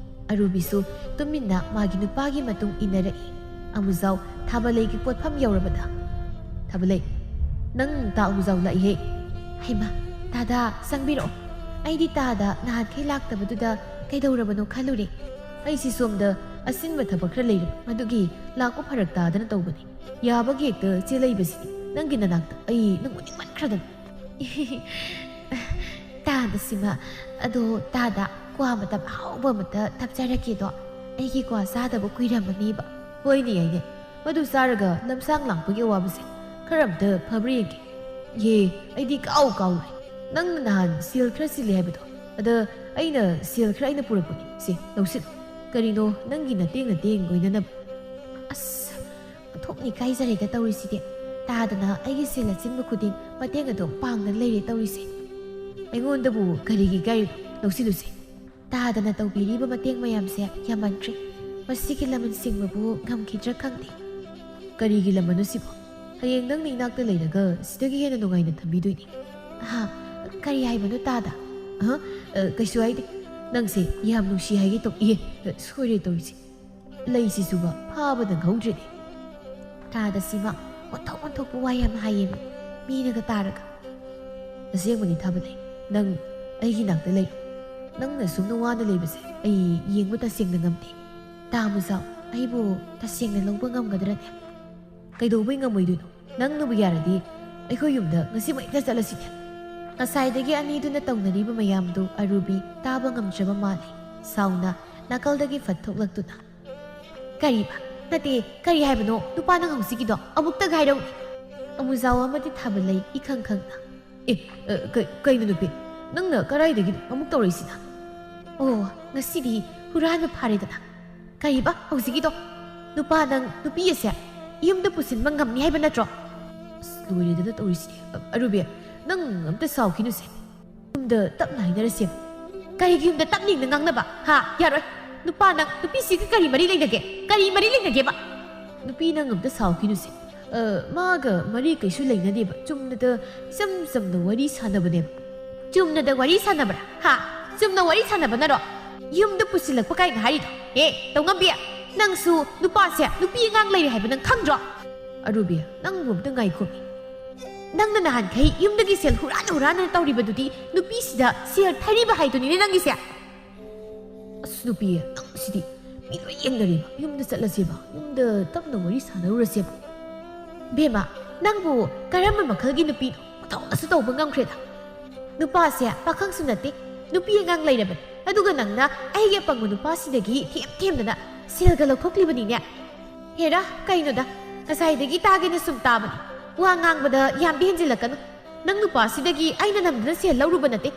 ꯑꯔꯨꯕꯤꯁꯨ ꯇꯨꯃꯤꯟꯅ ꯃꯥꯒꯤ ꯅꯨꯄꯥꯒꯤ ꯃꯇꯨꯡ ꯏꯟꯅꯔꯛꯏ꯫ ꯑꯃꯨꯖꯥꯎ ꯊꯥꯕꯂꯩꯒꯤ ꯄꯣꯠꯐꯝ ꯌꯧꯔꯕꯗ "ꯊꯥꯕꯂꯩ, ꯅꯪ ꯇꯥ ꯑꯃꯨꯖꯥꯎ ꯂꯥꯛꯏꯍꯦ." "ꯍꯩꯃꯥ, ꯇꯥꯗꯥ ꯆꯪꯕꯤꯔꯛꯑꯣ. ꯑꯩꯗꯤ ꯇꯥꯗ ꯅꯍꯥꯟꯈꯩ ꯂꯥꯛꯇꯕꯗꯨꯗ ꯀꯩꯗꯧꯔꯕꯅꯣ ꯈꯜꯂꯨꯔꯦ꯫ ꯑꯩꯁꯤ ꯁꯣꯝꯗ ꯑꯁꯤꯟꯕ ꯊꯕꯛ ꯈꯔ ꯂꯩꯔꯕ, ꯑꯗꯨꯒꯤ ꯂꯥꯛꯄ ꯐꯔꯛ ꯇꯥꯗꯅ ꯇꯧꯕꯅꯤ. ꯌꯥꯕꯒꯤ ꯍꯦꯛꯇ ꯆꯦꯜꯂꯛꯏꯕꯁꯤꯗꯤ ꯅꯪꯒꯤ ꯅꯅꯥꯛꯇ ꯑꯩ ꯅꯪ ꯎꯅꯤꯡꯃꯟꯈ꯭ꯔꯗꯅ." "ꯇꯥꯗ ꯁꯤꯃ, ꯑꯗꯣ ꯇꯥꯗ ꯀ꯭ꯋꯥ ꯃꯇꯝ ꯑꯍꯥꯎꯕ ꯑꯃꯇ ꯊꯛꯆꯔꯛꯀꯦꯗꯣ. ꯑꯩꯒꯤ ꯀ꯭ꯋꯥ ꯆꯥꯗꯕ ꯀꯨꯏꯔꯝꯃꯅꯤꯕ." "ꯍꯣꯏꯅꯦ ꯌꯥꯏꯅꯦ, ꯃꯗꯨ ꯆꯥꯔꯒ ꯂꯝꯁꯥꯡ ꯂꯥꯡꯄꯒꯤ ꯑꯋꯥꯕꯁꯦ ꯈꯔ ꯑꯝꯇ ꯐꯕ꯭ꯔꯥ ꯌꯦꯡꯒꯦ." "ꯌꯦ, ꯑꯩꯗꯤ ꯀꯥꯎꯔꯦ. ꯅꯪꯅ ꯅꯍꯥꯟ ꯁꯦꯜ ꯈꯔ ꯆꯤꯜꯂꯦ ꯍꯥꯏꯕꯗꯣ, ꯑꯗ ꯁꯦꯜ ꯈꯔ ꯑꯩꯅ ꯄꯨꯔꯛꯄꯅꯤ. ꯁꯦ ꯂꯧꯁꯤꯜꯂꯨ. ꯀꯔꯤꯅꯣ ꯅꯪꯒꯤ ꯅꯇꯦꯡ ꯑꯣꯏꯅꯅꯕ." "ꯑꯁ, ꯑꯣꯟꯊꯣꯛꯅ ꯏꯀꯥꯏꯖꯔꯦꯗ ꯇꯧꯔꯤꯁꯤꯗꯤ. ꯇꯥꯗꯅ ꯑꯩꯒꯤ ꯁꯦꯜ ꯑꯆꯤꯟꯕ ꯈꯨꯗꯤꯡ ꯃꯇꯦꯡ ꯑꯗꯨꯝ ꯄꯥꯡꯗꯅ ꯂꯩꯔꯦ ꯇꯧꯔꯤꯁꯦ." "ꯑꯩꯉꯣꯟꯗꯕꯨ ꯀꯔꯤꯒꯤ ꯏꯀꯥꯏꯔꯤꯕ? ꯂꯧꯁꯤꯜꯂꯨꯁꯦ." "ꯇꯥꯗꯅ ꯇꯧꯕꯤꯔꯤꯕ ꯃꯇꯦꯡ ꯃꯌꯥꯝꯁꯦ ꯌꯥꯝꯃꯟꯈ꯭ꯔꯦ. ꯃꯁꯤꯒꯤ ꯂꯃꯟ ꯁꯤꯡꯕꯕꯨ ꯉꯝꯈꯤꯗ꯭ꯔꯥ ꯈꯪꯗꯦ." "ꯀꯔꯤꯒꯤ ꯂꯃꯟꯅꯣ ꯁꯤꯕꯣ? ꯍꯌꯦꯡ ꯅꯪꯅ ꯏꯅꯥꯛꯇ ꯂꯩꯔꯒ ꯁꯤꯗꯒꯤ ꯍꯦꯟꯅ ꯅꯨꯡꯉꯥꯏꯅ ꯊꯝꯕꯤꯗꯣꯏꯅꯤ." "ꯀꯔꯤ ꯍꯥꯏꯕꯅꯣ ꯇꯥꯗ?" "ꯀꯩꯁꯨ ꯍꯥꯏꯗꯦ. ꯅꯪꯁꯦ ꯌꯥꯝ ꯅꯨꯡꯁꯤ ꯍꯥꯏꯒꯦ ꯇꯧꯏ." "ꯁꯣꯏꯔꯦ ꯇꯧꯔꯤꯁꯦ. ꯂꯩꯁꯤꯁꯨꯕ ꯐꯥꯕꯗ ꯈꯪꯍꯧꯗ꯭ꯔꯦꯅꯦ." "ꯇꯥꯗ ꯁꯤꯃ ꯑꯣꯟꯊꯣꯛꯄ ꯋꯥ ꯌꯥꯝ ꯍꯥꯏꯌꯦꯃꯤ, ꯃꯤꯅꯒ ꯇꯥꯔꯒ." "ꯑꯁꯦꯡꯕꯅꯤ ꯊꯥꯕꯂꯩ, ꯅꯪ ꯑꯩꯒꯤ ꯅꯥꯛꯇ ꯂꯩꯔꯣ. ꯅꯪꯅ ꯁꯨꯝꯅ ꯋꯥꯅ ꯂꯩꯕꯁꯦ ꯑꯩ ꯌꯦꯡꯕ ꯇꯁꯦꯡꯅ ꯉꯝꯗꯦ." "ꯇꯥ ꯑꯃꯨꯖꯥꯎ, ꯑꯩꯕꯨ ꯇꯁꯦꯡꯅ ꯂꯧꯕ ꯉꯝꯒꯗ꯭ꯔꯅꯦ?" "ꯀꯩꯗꯧꯕꯩ ꯉꯝꯃꯣꯏꯗꯣꯏꯅꯣ? ꯅꯪꯅꯕꯨ ꯌꯥꯔꯗꯤ ꯑꯩꯈꯣꯏ ꯌꯨꯝꯗ ꯉꯁꯤꯃꯛ ꯍꯦꯛꯇ ꯆꯠꯂꯁꯤꯅꯦ." ꯉꯁꯥꯏꯗꯒꯤ ꯑꯅꯤꯗꯨꯅ ꯇꯧꯅꯔꯤꯕ ꯃꯌꯥꯝꯗꯨ ꯑꯔꯨꯕꯤ ꯇꯥꯕ ꯉꯝꯗ꯭ꯔꯕ ꯃꯥꯜꯂꯤ꯫ ꯁꯥꯎꯅ ꯅꯥꯀꯜꯗꯒꯤ ꯐꯠ ꯊꯣꯛꯂꯛꯇꯨꯅ "ꯀꯔꯤꯕ? ꯅꯠꯇꯦ, ꯀꯔꯤ ꯍꯥꯏꯕꯅꯣ ꯅꯨꯄꯥ ꯅꯪ ꯍꯧꯖꯤꯛꯀꯤꯗꯣ? ꯑꯃꯨꯛꯇꯒ ꯍꯥꯏꯔꯛꯎꯅꯦ." ꯑꯃꯨꯖꯥꯎ ꯑꯃꯗꯤ ꯊꯥꯕꯂꯩ ꯏꯈꯪ ꯈꯪꯅ "ꯀꯩꯅꯣ ꯅꯨꯄꯤ, ꯅꯪꯅ ꯀꯔꯥꯏꯗꯒꯤ ꯑꯃꯨꯛ ꯇꯧꯔꯛꯏꯁꯤꯅ?" "ꯑꯣ, ꯉꯁꯤꯗꯤ ꯍꯨꯔꯥꯟꯕ ꯐꯥꯔꯦꯗꯅ ꯀꯔꯤꯕ ꯍꯧꯖꯤꯛꯀꯤꯗꯣ ꯅꯨꯄꯥ ꯅꯪ ꯅꯨꯄꯤ ꯑꯁꯦ ꯌꯨꯝꯗ ꯄꯨꯁꯤꯟꯕ ꯉꯝꯅꯤ ꯍꯥꯏꯕ ꯅꯠꯇ꯭ꯔꯣ ꯂꯣꯏꯔꯦꯗꯅ ꯇꯧꯔꯤꯁꯤꯗꯤ ꯑꯔꯨꯕꯤ ꯅꯪ ꯑꯝꯇ ꯁꯥꯎꯈꯤꯅꯨꯁꯦ ꯌꯨꯝꯗ ꯇꯞꯅ ꯍꯥꯏꯅꯔꯁꯦ ꯀꯔꯤꯒꯤ ꯌꯨꯝꯗ ꯇꯞꯅꯤꯡꯅ ꯉꯥꯡꯅꯕ ꯍꯥ ꯌꯥꯔꯣꯏ ꯅꯨꯄꯥ ꯅꯪ ꯅꯨꯄꯤꯁꯤꯒ ꯀꯔꯤ ꯃꯔꯤ ꯂꯩꯅꯒꯦ ꯀꯔꯤ ꯃꯔꯤ ꯂꯩꯅꯒꯦꯕ ꯅꯨꯄꯤ ꯅꯪ ꯑꯝꯇ ꯁꯥꯎꯈꯤꯅꯨꯁꯦ ꯃꯥꯒ ꯃꯔꯤ ꯀꯩꯁꯨ ꯂꯩꯅꯗꯦꯕ ꯆꯨꯝꯅꯗ ꯏꯆꯝ ꯆꯝꯅ ꯋꯥꯔꯤ ꯁꯥꯟꯅꯕꯅꯦꯕ ꯆꯨꯝꯅꯗ ꯋꯥꯔꯤ ꯁꯥꯟꯅꯕ꯭ꯔꯥ ꯍꯥ ꯆꯨꯝꯅ ꯋꯥꯔꯤ ꯁꯥꯟꯅꯕꯅꯔꯣ ꯌꯨꯝꯗ ꯄꯨꯁꯤꯜꯂꯛꯄ ꯀꯥꯏꯅ ꯍꯥꯏꯔꯤꯗꯣ ꯇꯧꯉꯝꯕꯤ ꯅꯪꯁꯨ ꯅꯨꯄꯥꯁꯦ ꯅꯨꯄꯤ ꯑꯉꯥꯡ ꯂꯩꯔꯦ ꯍꯥꯏꯕ ꯅꯪ ꯈꯪꯗ꯭ꯔꯣ ꯑꯔꯨꯕꯤ ꯅꯪꯕꯨ ꯑꯝꯇ ꯉꯥꯏꯈꯣꯃꯤ ꯅꯪꯅ ꯅꯍꯥꯟꯈꯩ ꯌꯨꯝꯗꯒꯤ ꯁꯦꯜ ꯍꯨꯔꯥꯟꯅ ꯇꯧꯔꯤꯕꯗꯨꯗꯤ ꯅꯨꯄꯤꯁꯤꯗ ꯁꯦꯜ ꯊꯩꯔꯤꯕ ꯍꯥꯏꯗꯨꯅꯤꯅꯦ ꯅꯪꯒꯤꯁꯦ ꯑꯁ ꯅꯨꯄꯤ ꯅꯪ ꯁꯤꯗꯤ ꯃꯤ ꯂꯣꯏ ꯌꯦꯡꯅꯔꯦꯕ ꯌꯨꯝꯗ ꯆꯠꯂꯁꯦꯕ ꯌꯨꯝꯗ ꯇꯞꯅ ꯋꯥꯔꯤ ꯁꯥꯟꯅꯔꯨꯔꯁꯦꯕ ꯕꯦꯃꯥ ꯅꯪꯕꯨ ꯀꯔꯝꯕ ꯃꯈꯜꯒꯤ ꯅꯨꯄꯤꯅꯣ ꯃꯇꯧꯅꯁꯨ ꯇꯧꯕ ꯉꯝꯈ꯭ꯔꯦꯗ ꯅꯨꯄꯥꯁꯦ ꯄꯥꯈꯪꯁꯨ ꯅꯠꯇꯦ ꯅꯨꯄꯤ ꯑꯉꯥꯡ ꯂꯩꯔꯕꯅꯤ ꯑꯗꯨꯒ ꯅꯪꯅ ꯑꯩꯒꯤ ꯑꯄꯪꯕ ꯅꯨꯄꯥꯁꯤꯗꯒꯤ ꯊꯦꯝꯗꯅ ꯁꯦꯜꯒ ꯂꯧꯊꯣꯛꯂꯤꯕꯅꯤꯅꯦ ꯍꯦꯔꯥ ꯀꯩꯅꯣꯗ ꯉꯁꯥꯏꯗꯒꯤ ꯇꯥꯒꯦꯅ ꯁꯨꯝ ꯇꯥꯕꯅꯤ ꯋꯥ ꯉꯥꯡꯕꯗ ꯌꯥꯝꯗꯤ ꯍꯦꯟꯖꯤꯜꯂꯛꯀꯅꯨ ꯅꯪ ꯅꯨꯄꯥꯁꯤꯗꯒꯤ ꯑꯩꯅ ꯅꯝꯗꯅ ꯁꯦꯜ ꯂꯧꯔꯨꯕ ꯅꯠꯇꯦ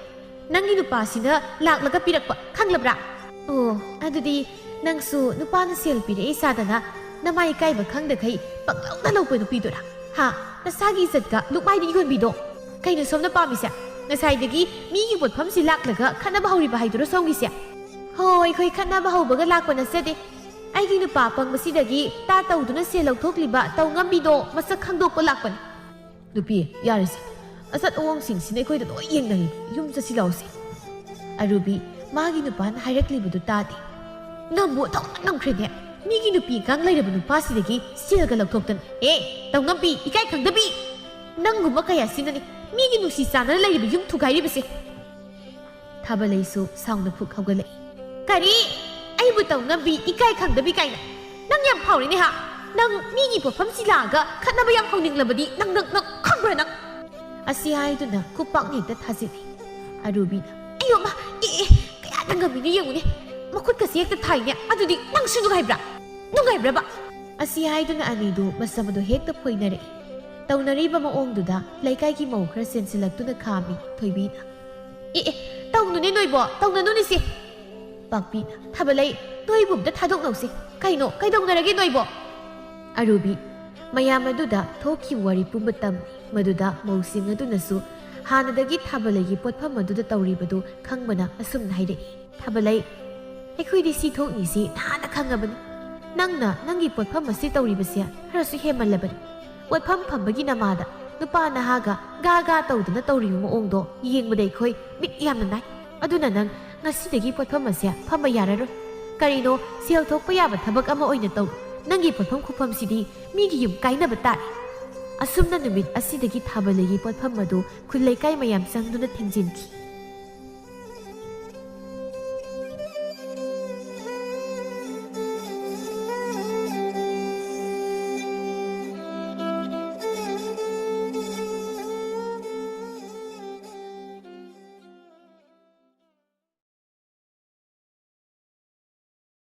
ꯅꯪꯒꯤ ꯅꯨꯄꯥꯁꯤꯅ ꯂꯥꯛꯂꯒ ꯄꯤꯔꯛꯄ ꯈꯪꯂꯕ꯭ꯔꯥ ꯑꯣ ꯑꯗꯨꯗꯤ ꯅꯪꯁꯨ ꯅꯨꯄꯥꯅ ꯁꯦꯜ ꯄꯤꯔꯛꯏ ꯆꯥꯗꯅ ꯅꯃꯥꯏ ꯏꯀꯥꯏꯕ ꯈꯪꯗꯈꯩ ꯄꯪꯂꯧꯗ ꯂꯧꯕ ꯅꯨꯄꯤꯗꯨꯔꯥ ꯍꯥ ꯅꯁꯥꯒꯤ ꯏꯖꯠꯀ ꯂꯨꯛꯃꯥꯏꯗ ꯌꯣꯟꯕꯤꯗꯣ ꯀꯩꯅꯣ ꯁꯣꯝꯅ ꯄꯥꯝꯃꯤꯁꯦ ꯉꯁꯥꯏꯗꯒꯤ ꯃꯤꯒꯤ ꯄꯣꯠꯐꯝꯁꯤ ꯂꯥꯛꯂꯒ ꯈꯠꯅꯕ ꯍꯧꯔꯤꯕ ꯍꯥꯏꯗꯨꯔꯣ ꯁꯣꯝꯒꯤꯁꯦ ꯍꯣꯏ ꯑꯩꯈꯣꯏ ꯈꯠꯅꯕ ꯍꯧꯕꯒ ꯂꯥꯛꯄ ꯅꯠꯆꯗꯦ ꯑꯩꯒꯤ ꯅꯨꯄꯥ ꯄꯪꯕꯁꯤꯗꯒꯤ ꯇꯥ ꯇꯧꯗꯨꯅ ꯁꯦꯜ ꯂꯧꯊꯣꯛꯂꯤꯕ ꯇꯧꯉꯝꯕꯤꯗꯣ ꯃꯁꯛ ꯈꯪꯗꯣꯛꯄ ꯂꯥꯛꯄꯅꯤ ꯅꯨꯄꯤ ꯌꯥꯔꯁꯦ ꯑꯆꯠ ꯑꯋꯣꯡꯁꯤꯡꯁꯤꯅ ꯑꯩꯈꯣꯏꯗ ꯂꯣꯏ ꯌꯦꯡꯅꯔꯤ ꯌꯨꯝ ꯆꯠꯁꯤ ꯂꯥꯎꯁꯦ ꯑꯔꯨꯕꯤ ꯃꯥꯒꯤ ꯅꯨꯄꯥꯅ ꯍꯥꯏꯔꯛꯂꯤꯕꯗꯨ ꯇꯥꯗꯦ ꯅꯪꯕꯨ ꯊꯧꯅ ꯉꯝꯈ꯭ꯔꯦꯅꯦ ꯃꯤꯒꯤ ꯅꯨꯄꯤ ꯉꯥꯡ ꯂꯩꯔꯕ ꯅꯨꯄꯥꯁꯤꯗꯒꯤ ꯁꯦꯜꯒ ꯂꯧꯊꯣꯛꯇꯅ ꯇꯧꯉꯝꯕꯤ ꯏꯀꯥꯏ ꯈꯪꯗꯕꯤ ꯅꯪꯒꯨꯝꯕ ꯀꯌꯥꯁꯤꯅꯅꯤ ꯃꯤꯒꯤ ꯅꯨꯡꯁꯤ ꯆꯥꯟꯅꯅ ꯂꯩꯔꯤꯕ ꯌꯨꯝ ꯊꯨꯒꯥꯏꯔꯤꯕꯁꯦ ꯊꯥꯕꯂꯩꯁꯨ ꯁꯥꯎꯅ ꯐꯨꯛ ꯍꯧꯒꯠꯂꯛꯏ ꯀꯔꯤ ꯑꯩꯕꯨ ꯇꯧꯉꯝꯕꯤ ꯏꯀꯥꯏ ꯈꯪꯗꯕꯤ ꯀꯥꯏꯅ ꯅꯪ ꯌꯥꯝ ꯐꯥꯎꯔꯤꯅꯦ ꯍꯥ ꯅꯪ ꯃꯤꯒꯤ ꯄꯣꯠꯐꯝꯁꯤ ꯂꯥꯛꯑꯒ ꯈꯠꯅꯕ ꯌꯥꯝ ꯍꯧꯅꯤꯡꯂꯕꯗꯤ ꯅꯪ ꯈꯪꯕ꯭ꯔꯥ ꯅꯪ ꯑꯁꯤ ꯍꯥꯏꯗꯨꯅ ꯈꯨꯄꯥꯛꯅ ꯍꯦꯛꯇ ꯊꯥꯖꯤꯜꯂꯤ ꯑꯔꯨꯕꯤꯅ ꯑꯌꯣꯃ ꯀꯌꯥꯗ ꯉꯝꯃꯤꯅꯣ ꯌꯦꯡꯉꯨꯅꯦ ꯃꯈꯨꯠꯀꯁꯤ ꯍꯦꯛꯇ ꯊꯥꯏꯅꯦ ꯑꯗꯨꯗꯤ ꯅꯪꯁꯨ ꯅꯨꯡꯉꯥꯏꯕ꯭ꯔꯕ ꯑꯁꯤ ꯍꯥꯏꯗꯨꯅ ꯑꯅꯤꯗꯨ ꯃꯁꯝꯗꯣ ꯍꯦꯛꯇ ꯐꯣꯏꯅꯔꯛꯏ ꯇꯧꯅꯔꯤꯕ ꯃꯑꯣꯡꯗꯨꯗ ꯂꯩꯀꯥꯏꯒꯤ ꯃꯧ ꯈꯔ ꯆꯦꯟꯁꯤꯜꯂꯛꯇꯨꯅ ꯈꯥꯝꯃꯤ ꯊꯣꯏꯕꯤꯅ ꯇꯧꯅꯨꯅꯦ ꯅꯣꯏꯕꯣ ꯇꯧꯅꯅꯨꯅꯦꯁꯦ ꯄꯥꯛꯄꯤꯅ ꯊꯥꯕꯂꯩ ꯅꯣꯏꯕꯨ ꯑꯝꯇ ꯊꯥꯗꯣꯛꯅꯧꯁꯦ ꯀꯩꯅꯣ ꯀꯩꯗꯧꯅꯔꯒꯦ ꯅꯣꯏꯕꯣ ꯑꯔꯨꯕꯤ ꯃꯌꯥꯝ ꯑꯗꯨꯗ ꯊꯣꯛꯈꯤꯕ ꯋꯥꯔꯤ ꯄꯨꯝꯕ ꯇꯝꯃꯤ ꯃꯗꯨꯗ ꯃꯧꯁꯤꯡ ꯑꯗꯨꯅꯁꯨ ꯍꯥꯟꯅꯗꯒꯤ ꯊꯥꯕꯂꯩꯒꯤ ꯄꯣꯠꯐꯝ ꯑꯗꯨꯗ ꯇꯧꯔꯤꯕꯗꯨ ꯈꯪꯕꯅ ꯑꯁꯨꯝꯅ ꯍꯥꯏꯔꯛꯏ ꯊꯥꯕꯂꯩ ꯑꯩꯈꯣꯏꯗꯤ ꯁꯤ ꯊꯣꯛꯅꯤꯁꯤ ꯅꯍꯥꯟꯅ ꯈꯪꯉꯕꯅꯤ ꯅꯪꯅ ꯅꯪꯒꯤ ꯄꯣꯠꯐꯝ ꯑꯁꯤ ꯇꯧꯔꯤꯕꯁꯦ ꯈꯔꯁꯨ ꯍꯦꯟꯃꯜꯂꯕꯅꯤ ꯄꯣꯠꯐꯝ ꯐꯝꯕꯒꯤ ꯅꯃꯥꯗ ꯅꯨꯄꯥ ꯅꯍꯥꯒ ꯒꯥ ꯇꯧꯗꯨꯅ ꯇꯧꯔꯤꯕ ꯃꯑꯣꯡꯗꯣ ꯌꯦꯡꯕꯗ ꯑꯩꯈꯣꯏ ꯃꯤꯠ ꯌꯥꯝꯅ ꯅꯥꯏ ꯑꯗꯨꯅ ꯅꯪ ꯉꯁꯤꯗꯒꯤ ꯄꯣꯠꯐꯝ ꯑꯁꯦ ꯐꯝꯕ ꯌꯥꯔꯔꯣꯏ ꯀꯔꯤꯅꯣ ꯁꯦꯜ ꯊꯣꯛꯄ ꯌꯥꯕ ꯊꯕꯛ ꯑꯃ ꯑꯣꯏꯅ ꯇꯧ ꯅꯪꯒꯤ ꯄꯣꯠꯐꯝ ꯈꯨꯐꯝꯁꯤꯗꯤ ꯃꯤꯒꯤ ꯌꯨꯝ ꯀꯥꯏꯅꯕ ꯇꯥꯔꯦ ꯑꯁꯨꯝꯅ ꯅꯨꯃꯤꯠ ꯑꯁꯤꯗꯒꯤ ꯊꯥꯕꯂꯩꯒꯤ ꯄꯣꯠꯐꯝ ꯑꯗꯨ ꯈꯨꯜ ꯂꯩꯀꯥꯏ ꯃꯌꯥꯝ ꯆꯪꯗꯨꯅ ꯊꯤꯡꯖꯤꯟꯈꯤ